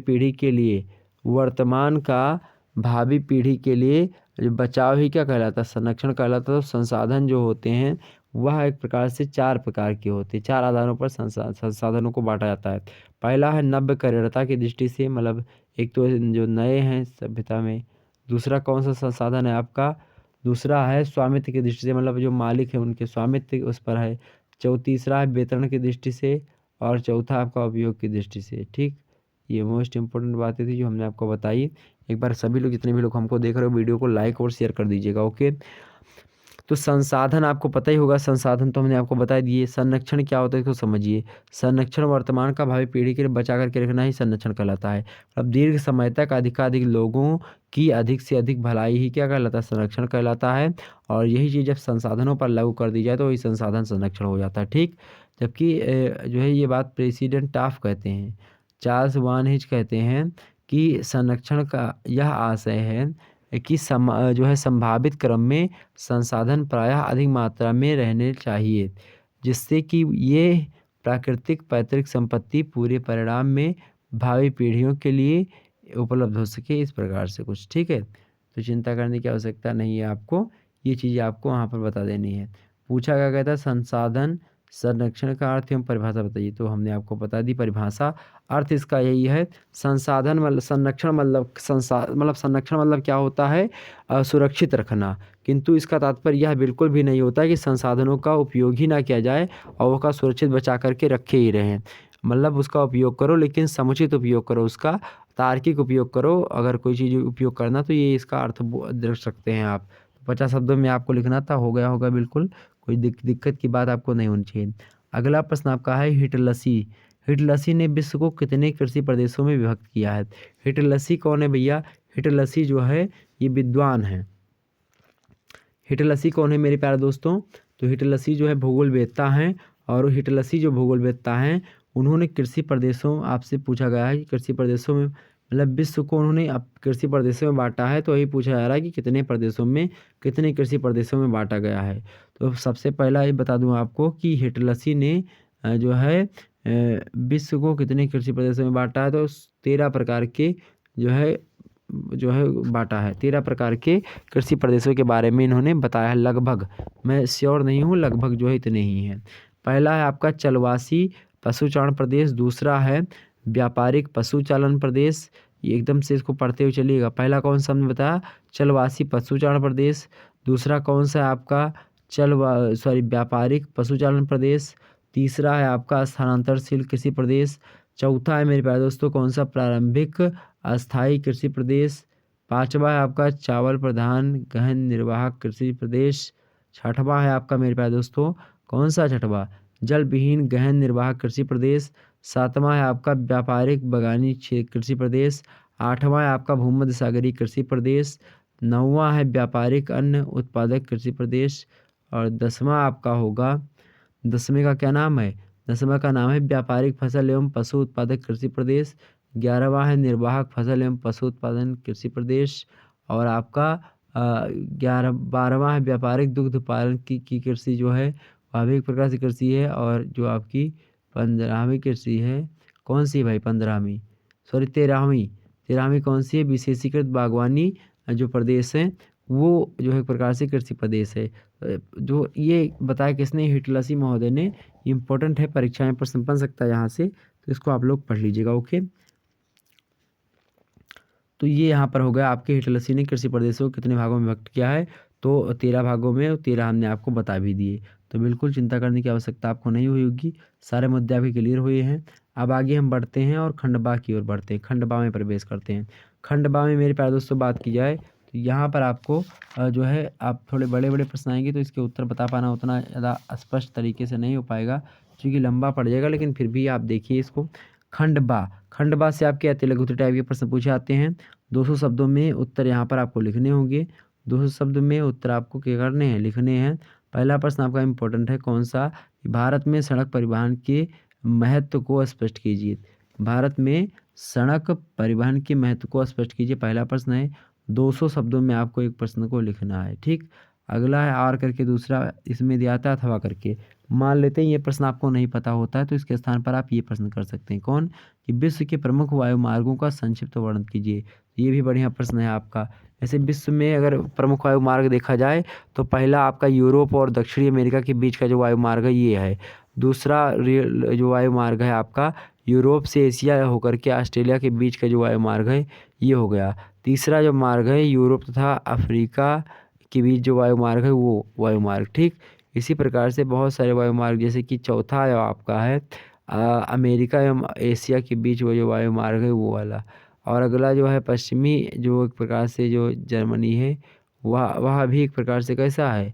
पीढ़ी के लिए बचाव ही क्या कहलाता है, संरक्षण कहलाता है। तो संसाधन जो होते हैं वह एक प्रकार से 4 प्रकार के होते हैं। 4 आधारों पर संसाधनों को बांटा जाता है। पहला है नव्यकरणीयता की दृष्टि से, मतलब एक तो जो नए हैं सभ्यता में। दूसरा कौन सा संसाधन है आपका, दूसरा है स्वामित्व की दृष्टि से, मतलब जो मालिक है उनके स्वामित्व उस पर है। तीसरा है वितरण की दृष्टि से, और चौथा आपका उपयोग की दृष्टि से। ठीक, ये मोस्ट इंपॉर्टेंट बातें थी जो हमने आपको बताई। एक बार सभी लोग, जितने भी लोग हमको देख रहे हो, वीडियो को लाइक और शेयर कर दीजिएगा। ओके, तो संसाधन आपको पता ही होगा, संसाधन तो हमने आपको बता दिए। संरक्षण क्या होता है इसको समझिए। संरक्षण वर्तमान का भावी पीढ़ी के लिए बचा करके रखना ही संरक्षण कहलाता है। अब दीर्घ समय तक अधिकाधिक लोगों की अधिक से अधिक भलाई ही क्या कहलाता है, संरक्षण कहलाता है। और यही चीज़ जब संसाधनों पर लागू कर दी जाए तो वही संसाधन संरक्षण हो जाता है। ठीक, जबकि जो है ये बात प्रेसिडेंट टाफ कहते हैं, चार्ल्स वानहिच कहते हैं कि संरक्षण का यह आशय है कि जो है संभावित क्रम में संसाधन प्रायः अधिक मात्रा में रहने चाहिए, जिससे कि ये प्राकृतिक पैतृक संपत्ति पूरे परिणाम में भावी पीढ़ियों के लिए उपलब्ध हो सके, इस प्रकार से कुछ। ठीक है, तो चिंता करने की आवश्यकता नहीं है आपको, ये चीज़ें आपको वहाँ पर बता देनी है। पूछा क्या कहता है, संसाधन संरक्षण का अर्थ एवं परिभाषा बताइए। तो हमने आपको बता दी परिभाषा। अर्थ इसका यही है, संसाधन मतलब संरक्षण मतलब संरक्षण मतलब क्या होता है, सुरक्षित रखना। किंतु इसका तात्पर्य यह बिल्कुल भी नहीं होता है कि संसाधनों का उपयोग ही ना किया जाए और उसका सुरक्षित बचा करके रखे ही रहें। मतलब उसका उपयोग करो लेकिन समुचित उपयोग करो, उसका तार्किक उपयोग करो। अगर कोई चीज़ उपयोग करना तो ये इसका अर्थ दे सकते हैं आप। 50 शब्दों में आपको लिखना था, हो गया होगा बिल्कुल, कोई दिक्कत की बात आपको नहीं होनी चाहिए। अगला प्रश्न आपका है हिटलसी। हिटलसी ने विश्व को कितने कृषि प्रदेशों में विभक्त किया है? हिटलसी कौन है भैया? हिटलसी जो है ये विद्वान है। हिटलसी कौन है मेरे प्यारे दोस्तों? तो हिटलसी जो है भूगोलवेत्ता हैं, और हिटलसी जो भूगोलवेत्ता हैं उन्होंने कृषि प्रदेशों, आपसे पूछा गया है कि कृषि प्रदेशों में मतलब विश्व को उन्होंने अब कृषि प्रदेशों में बांटा है, तो यही पूछा जा रहा है कि कितने प्रदेशों में, कितने कृषि प्रदेशों में बांटा गया है। तो सबसे पहला ये बता दूं आपको कि हिटलसी ने जो है विश्व को कितने कृषि प्रदेशों में बांटा है, तो 13 प्रकार के जो है बांटा है। 13 प्रकार के कृषि प्रदेशों के बारे में इन्होंने बताया है लगभग, मैं श्योर नहीं हूँ, लगभग जो है इतने ही हैं। पहला है आपका चलवासी पशुचारण प्रदेश, दूसरा है व्यापारिक पशुचालन प्रदेश। ये एकदम से इसको पढ़ते हुए चलिएगा। पहला कौन सा हमने बताया? चलवासी पशुचारण प्रदेश। दूसरा कौन सा है आपका? व्यापारिक पशुचालन प्रदेश। तीसरा है आपका स्थानांतरशील कृषि प्रदेश। चौथा है मेरे प्यारे दोस्तों कौन सा? प्रारंभिक अस्थायी कृषि प्रदेश। पांचवा है आपका चावल प्रधान गहन निर्वाहक कृषि प्रदेश। छठवां है आपका मेरे प्यारे दोस्तों कौन सा? छठवां जल विहीन गहन निर्वाहक कृषि प्रदेश। सातवां है आपका व्यापारिक बगानी कृषि प्रदेश। आठवां है आपका भूमध्य सागरीय कृषि प्रदेश। नौवां है व्यापारिक अन्न उत्पादक कृषि प्रदेश। और 10वां आपका होगा, 10वें का क्या नाम है? 10वां का नाम है व्यापारिक फसल एवं पशु उत्पादक कृषि प्रदेश। 11वां है निर्वाहक फसल एवं पशु उत्पादन कृषि प्रदेश। और आपका 12वां है व्यापारिक दुग्ध उत्पादन की कृषि जो है वह भी एक प्रकार से कृषि है। और जो आपकी 15वीं कृषि है, कौन सी भाई? 15वीं, सॉरी 13वीं कौन सी है? विशेषीकृत बागवानी जो प्रदेश है वो जो है एक प्रकार से कृषि प्रदेश है। जो ये बताया किसने? हिटलसी महोदय ने। इम्पोर्टेंट है, परीक्षा में प्रश्न बन सकता है यहाँ से, तो इसको आप लोग पढ़ लीजिएगा। ओके, तो ये यहाँ पर हो गया आपके हिटलसी ने कृषि प्रदेशों को कितने भागों में विभक्त किया है। तो 13 भागों में, 13 हमने आपको बता भी दिए। तो बिल्कुल चिंता करने की आवश्यकता आपको नहीं हुई होगी, सारे मुद्दे आपके क्लियर हुए हैं। अब आगे हम बढ़ते हैं और खंडबा की ओर बढ़ते हैं, खंडबा में प्रवेश करते हैं। खंडबा में मेरे प्यारे दोस्तों बात की जाए तो यहाँ पर आपको जो है आप थोड़े बड़े बड़े प्रश्न आएंगे तो इसके उत्तर बता पाना उतना ज़्यादा स्पष्ट तरीके से नहीं हो पाएगा, क्योंकि लंबा पड़ जाएगा। लेकिन फिर भी आप देखिए इसको। खंडबा, खंडबा से आप क्या तेलुगु टाइप के प्रश्न पूछे आते हैं। 200 शब्दों में उत्तर यहाँ पर आपको लिखने होंगे। 200 शब्द में उत्तर आपको क्या करने हैं? लिखने हैं। पहला प्रश्न आपका इम्पोर्टेंट है कौन सा? भारत में सड़क परिवहन के महत्व को स्पष्ट कीजिए। भारत में सड़क परिवहन के महत्व को स्पष्ट कीजिए, पहला प्रश्न है। 200 शब्दों में आपको एक प्रश्न को लिखना है, ठीक। अगला है आर करके, दूसरा इसमें दिया था अथवा करके। मान लेते हैं ये प्रश्न आपको नहीं पता होता है तो इसके स्थान पर आप ये प्रश्न कर सकते हैं, कौन? कि विश्व के प्रमुख वायु मार्गों का संक्षिप्त वर्णन कीजिए। ये भी बढ़िया प्रश्न है आपका। ऐसे विश्व में अगर प्रमुख वायु मार्ग देखा जाए तो पहला आपका यूरोप और दक्षिणी अमेरिका के बीच का जो वायु मार्ग है ये है। दूसरा जो वायु मार्ग है आपका यूरोप से एशिया होकर के ऑस्ट्रेलिया के बीच का जो वायु मार्ग है ये हो गया। तीसरा जो मार्ग है यूरोप तथा अफ्रीका के बीच जो वायु मार्ग है वो वायु मार्ग, ठीक। इसी प्रकार से बहुत सारे वायु मार्ग, जैसे कि चौथा जो आपका है अमेरिका एवं एशिया के बीच वो जो वायु मार्ग है वो वाला। और अगला जो है पश्चिमी, जो एक प्रकार से जो जर्मनी है वह भी एक प्रकार से कैसा है?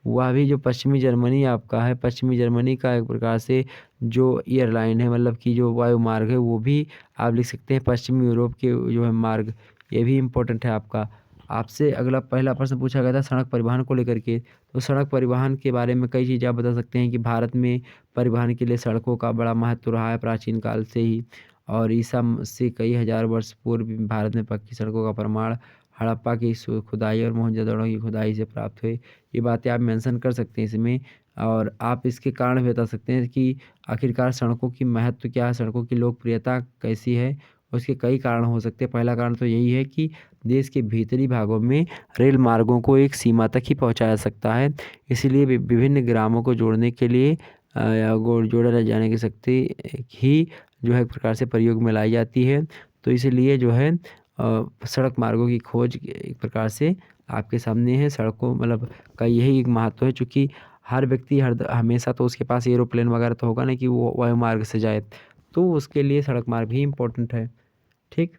वह भी जो पश्चिमी जर्मनी आपका है, पश्चिमी जर्मनी का एक प्रकार से जो एयरलाइन है, मतलब कि जो वायु मार्ग है वो भी आप लिख सकते हैं पश्चिमी यूरोप के जो है मार्ग। ये भी इम्पोर्टेंट है आपका। आपसे अगला पहला प्रश्न पूछा गया था सड़क परिवहन को लेकर के, तो सड़क परिवहन के बारे में कई चीज़ें आप बता सकते हैं कि भारत में परिवहन के लिए सड़कों का बड़ा महत्व रहा है प्राचीन काल से ही। और ईसा से कई हजार वर्ष पूर्व भारत में पक्की सड़कों का प्रमाण हड़प्पा की खुदाई और मोहनजोदड़ो की खुदाई से प्राप्त हुए। ये बातें आप मेंशन कर सकते हैं इसमें। और आप इसके कारण भी बता सकते हैं कि आखिरकार सड़कों की महत्व क्या है, सड़कों की लोकप्रियता कैसी है। उसके कई कारण हो सकते हैं। पहला कारण तो यही है कि देश के भीतरी भागों में रेल मार्गों को एक सीमा तक ही पहुंचाया जा सकता है, इसलिए विभिन्न ग्रामों को जोड़ने के लिए या जोड़ा न जाने की शक्ति ही जो है एक प्रकार से प्रयोग में लाई जाती है। तो इसीलिए जो है सड़क मार्गों की खोज एक प्रकार से आपके सामने है। सड़कों मतलब का यही एक महत्व है, चूँकि हर व्यक्ति हमेशा तो उसके पास एरोप्लेन वगैरह तो होगा नहीं कि वो वायु मार्ग से जाए, तो उसके लिए सड़क मार्ग भी इम्पोर्टेंट है। ठीक,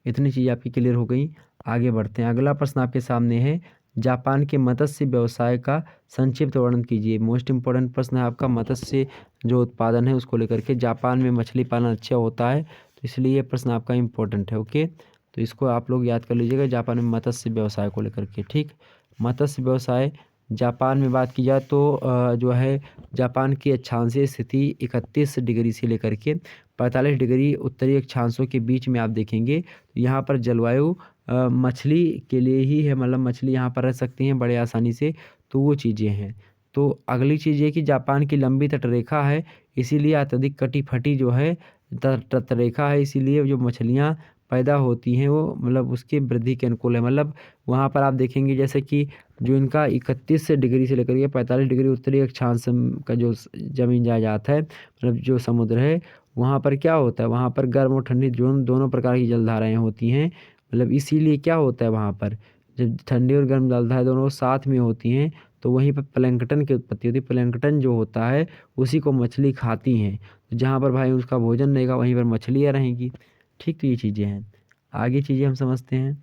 इतनी चीज़ आपकी क्लियर हो गई। आगे बढ़ते हैं। अगला प्रश्न आपके सामने है, जापान के मत्स्य व्यवसाय का संक्षिप्त वर्णन कीजिए। मोस्ट इम्पोर्टेंट प्रश्न है आपका, मत्स्य जो उत्पादन है उसको लेकर के। जापान में मछली पालन अच्छा होता है, तो इसलिए ये प्रश्न आपका इम्पोर्टेंट है। ओके, तो इसको आप लोग याद कर लीजिएगा, जापान में मत्स्य व्यवसाय को लेकर के। ठीक, मत्स्य व्यवसाय जापान में बात की जाए तो जो है जापान की अक्षांशीय स्थिति 31 डिग्री से लेकर के 45 डिग्री उत्तरी अक्षांशों के बीच में आप देखेंगे, तो यहाँ पर जलवायु मछली के लिए ही है, मतलब मछली यहाँ पर रह सकती हैं बड़े आसानी से, तो वो चीज़ें हैं। तो अगली चीज़ ये कि जापान की लंबी तटरेखा है, इसीलिए अत्यधिक कटी फटी जो है तटरेखा है, इसीलिए जो मछलियाँ पैदा होती हैं वो मतलब उसकी वृद्धि के अनुकूल है। मतलब वहाँ पर आप देखेंगे जैसे कि जो इनका 31 डिग्री से लेकर के 45 डिग्री उत्तरी अक्षांश का जो ज़मीन जायदाद है, मतलब जो समुद्र है, वहाँ पर क्या होता है, वहाँ पर गर्म और ठंडी दोनों प्रकार की जलधाराएँ होती हैं। मतलब इसीलिए क्या होता है वहाँ पर, जब ठंडी और गर्म जलधाराएँ दोनों साथ में होती हैं, तो वहीं पर प्लैंकटन की उत्पत्ति होती है। प्लैंकटन जो होता है उसी को मछली खाती हैं। तो जहाँ पर भाई उसका भोजन रहेगा वहीं पर मछलियाँ रहेंगी। ठीक, तो ये चीज़ें हैं। आगे चीज़ें हम समझते हैं।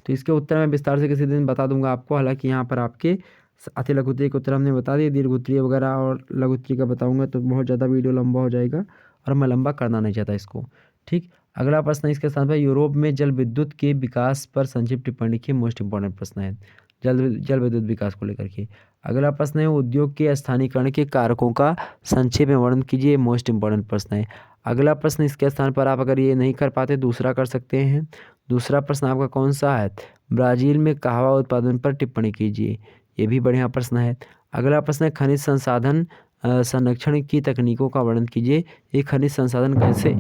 तो इसके उत्तर मैं विस्तार से किसी दिन बता दूंगा आपको। हालांकि यहाँ पर आपके अति लघु उत्तरीय के उत्तर हमने बता दिए, दीर्घ उत्तरीय वगैरह और लघु उत्तरीय का बताऊंगा तो बहुत ज़्यादा वीडियो लंबा हो जाएगा और मैं लंबा करना नहीं चाहता इसको। ठीक, अगला प्रश्न इसके स्थान पर, यूरोप में जल विद्युत के विकास पर संक्षिप्त टिप्पणी लिखिए। मोस्ट इंपॉर्टेंट प्रश्न है जल विद्युत विकास को लेकर के। अगला प्रश्न है, उद्योग के स्थानीयकरण के कारकों का संक्षेप में वर्णन कीजिए। मोस्ट इंपॉर्टेंट प्रश्न है। अगला प्रश्न इसके स्थान पर आप अगर ये नहीं कर पाते दूसरा कर सकते हैं। दूसरा प्रश्न आपका कौन सा है, ब्राज़ील में कहवा उत्पादन पर टिप्पणी कीजिए। ये भी बढ़िया प्रश्न है। अगला प्रश्न है, खनिज संसाधन संरक्षण की तकनीकों का वर्णन कीजिए। ये खनिज संसाधन कैसे,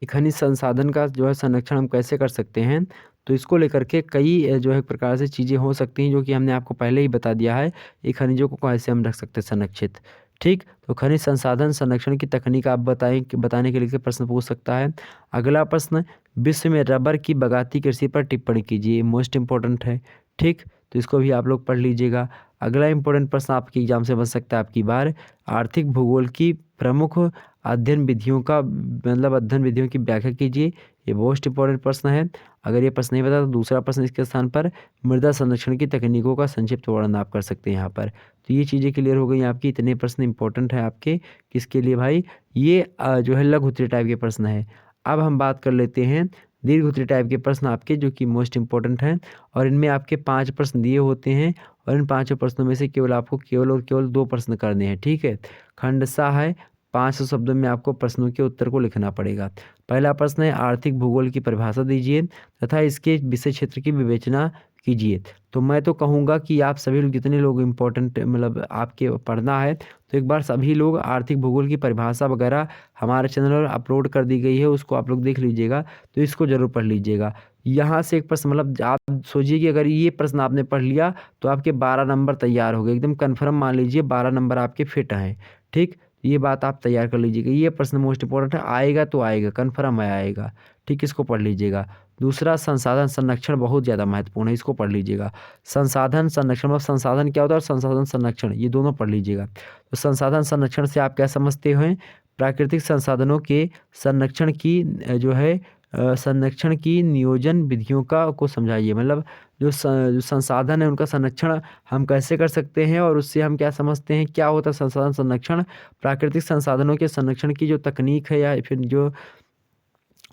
खनिज संसाधन का जो है संरक्षण हम कैसे कर सकते हैं, तो इसको लेकर के कई जो है प्रकार से चीज़ें हो सकती हैं जो कि हमने आपको पहले ही बता दिया है। ये खनिजों को कैसे हम रख सकते हैं संरक्षित। ठीक, तो खनिज संसाधन संरक्षण की तकनीक आप बताने के लिए प्रश्न पूछ सकता है। अगला प्रश्न, विश्व में रबर की बागायती कृषि पर टिप्पणी कीजिए। मोस्ट इंपॉर्टेंट है। ठीक, तो इसको भी आप लोग पढ़ लीजिएगा। अगला इंपॉर्टेंट प्रश्न आपके एग्जाम से बन सकता है आपकी बार, आर्थिक भूगोल की प्रमुख अध्ययन विधियों का मतलब अध्ययन विधियों की व्याख्या कीजिए। ये मोस्ट इंपॉर्टेंट प्रश्न है। अगर ये प्रश्न नहीं बता तो दूसरा प्रश्न इसके स्थान पर, मृदा संरक्षण की तकनीकों का संक्षिप्त वर्णन आप कर सकते हैं यहाँ पर। तो ये चीज़ें क्लियर हो गई आपकी। इतने प्रश्न इंपॉर्टेंट है आपके किसके लिए भाई, ये जो है लघु उत्तरीय टाइप के प्रश्न है। अब हम बात कर लेते हैं दीर्घ उत्तरीय टाइप के प्रश्न आपके, जो कि मोस्ट इंपॉर्टेंट हैं और इनमें आपके 5 प्रश्न दिए होते हैं और इन 5 प्रश्नों में से केवल आपको केवल 2 प्रश्न करने हैं। ठीक है, खंड सा है, 500 शब्दों में आपको प्रश्नों के उत्तर को लिखना पड़ेगा। पहला प्रश्न है, आर्थिक भूगोल की परिभाषा दीजिए तथा इसके विषय क्षेत्र की विवेचना कीजिए। तो मैं तो कहूँगा कि आप सभी लोग जितने लोग इम्पोर्टेंट मतलब आपके पढ़ना है, तो एक बार सभी लोग आर्थिक भूगोल की परिभाषा वगैरह हमारे चैनल पर अपलोड कर दी गई है, उसको आप लोग देख लीजिएगा, तो इसको ज़रूर पढ़ लीजिएगा। यहाँ से एक प्रश्न मतलब आप सोचिए कि अगर ये प्रश्न आपने पढ़ लिया तो आपके 12 नंबर तैयार हो गए, एकदम कन्फर्म मान लीजिए 12 नंबर आपके फिट हैं। ठीक, ये बात आप तैयार कर लीजिएगा। ये प्रश्न मोस्ट इंपॉर्टेंट है, आएगा तो आएगा, कन्फर्म आएगा। ठीक, इसको पढ़ लीजिएगा। दूसरा, संसाधन संरक्षण बहुत ज़्यादा महत्वपूर्ण है, इसको पढ़ लीजिएगा। संसाधन संरक्षण मतलब संसाधन क्या होता है और संसाधन संरक्षण, ये दोनों पढ़ लीजिएगा। तो संसाधन संरक्षण से आप क्या समझते हैं, प्राकृतिक संसाधनों के संरक्षण की जो है संरक्षण की नियोजन विधियों को समझाइए। मतलब जो संसाधन है उनका संरक्षण हम कैसे कर सकते हैं और उससे हम क्या समझते हैं, क्या होता है संसाधन संरक्षण, प्राकृतिक संसाधनों के संरक्षण की जो तकनीक है या फिर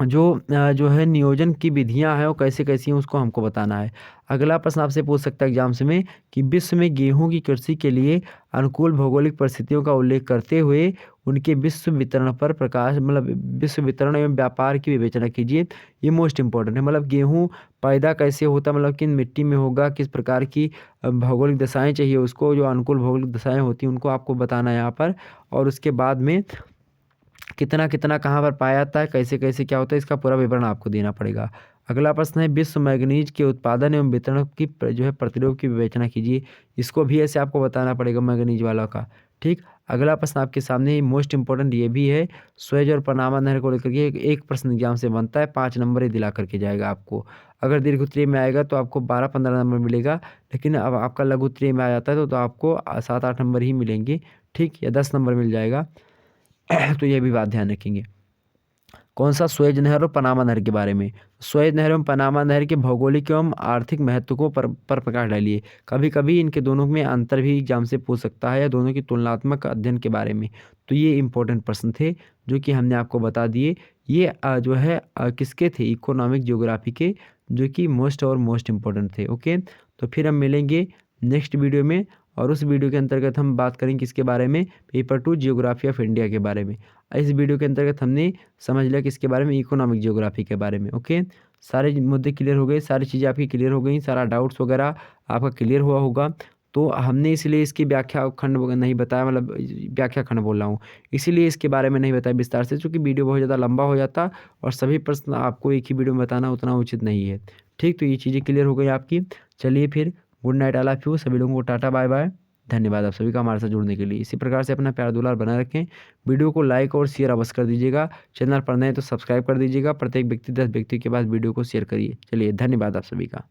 जो है नियोजन की विधियां हैं वो कैसे कैसी हैं उसको हमको बताना है। अगला प्रश्न आपसे पूछ सकता है एग्जाम्स में कि विश्व में गेहूं की कृषि के लिए अनुकूल भौगोलिक परिस्थितियों का उल्लेख करते हुए उनके विश्व वितरण पर प्रकाश मतलब विश्व वितरण एवं व्यापार की विवेचना कीजिए। ये मोस्ट इंपॉर्टेंट है। मतलब गेहूं पैदा कैसे होता है, मतलब किन मिट्टी में होगा, किस प्रकार की भौगोलिक दशाएं चाहिए उसको, जो अनुकूल भौगोलिक दशाएं होती हैं उनको आपको बताना है यहाँ पर। और उसके बाद में कितना कितना कहाँ पर पाया जाता है, कैसे कैसे क्या होता है, इसका पूरा विवरण आपको देना पड़ेगा। अगला प्रश्न है, विश्व मैग्नीज के उत्पादन एवं वितरण की जो है प्रतिरोध की विवेचना कीजिए। इसको भी ऐसे आपको बताना पड़ेगा मैग्नीज वाला का। ठीक, अगला प्रश्न आपके सामने मोस्ट इंपॉर्टेंट ये भी है, सुएज और पनामा नहर को लेकर के एक प्रश्न एग्जाम से बनता है, 5 नंबर ही दिला करके जाएगा आपको। अगर दीर्घ उत्तरीय में आएगा तो आपको 12-15 नंबर मिलेगा, लेकिन अब आपका लघु उत्तरीय में आ जाता है तो आपको 7-8 नंबर ही मिलेंगे। ठीक, या 10 नंबर मिल जाएगा। तो ये भी बात ध्यान रखेंगे। कौन सा, सुएज नहर और पनामा नहर के बारे में। सुएज नहर एवं पनामा नहर के भौगोलिक एवं आर्थिक महत्व को पर प्रकाश डालिए। कभी कभी इनके दोनों में अंतर भी एग्जाम से पूछ सकता है, या दोनों की तुलनात्मक अध्ययन के बारे में। तो ये इंपॉर्टेंट प्रश्न थे जो कि हमने आपको बता दिए। ये जो है किसके थे, इकोनॉमिक ज्योग्राफी के, जो कि मोस्ट और मोस्ट इंपॉर्टेंट थे। ओके, तो फिर हम मिलेंगे नेक्स्ट वीडियो में, और उस वीडियो के अंतर्गत हम बात करेंगे किसके बारे में, पेपर 2 जियोग्राफी ऑफ इंडिया के बारे में। इस वीडियो के अंतर्गत हमने समझ लिया किसके बारे में, इकोनॉमिक ज्योग्राफी के बारे में। ओके, सारे मुद्दे क्लियर हो गए, सारी चीज़ें आपकी क्लियर हो गई, सारा डाउट्स वगैरह आपका क्लियर हुआ होगा। तो हमने इसलिए इसकी व्याख्या खंड नहीं बताया, मतलब व्याख्या खंड बोल रहा हूँ, इसीलिए इसके बारे में नहीं बताया विस्तार से, क्योंकि वीडियो बहुत ज़्यादा लंबा हो जाता और सभी प्रश्न आपको एक ही वीडियो में बताना उतना उचित नहीं है। ठीक, तो ये चीज़ें क्लियर हो गई आपकी। चलिए फिर, good night, I love you, सभी लोगों को टाटा बाय बाय। धन्यवाद आप सभी का हमारे साथ जुड़ने के लिए। इसी प्रकार से अपना प्यार दुलार बनाए रखें। वीडियो को लाइक और शेयर अवश्य कर दीजिएगा। चैनल पर नए तो सब्सक्राइब कर दीजिएगा। प्रत्येक व्यक्ति 10 व्यक्ति के पास वीडियो को शेयर करिए। चलिए, धन्यवाद आप सभी का।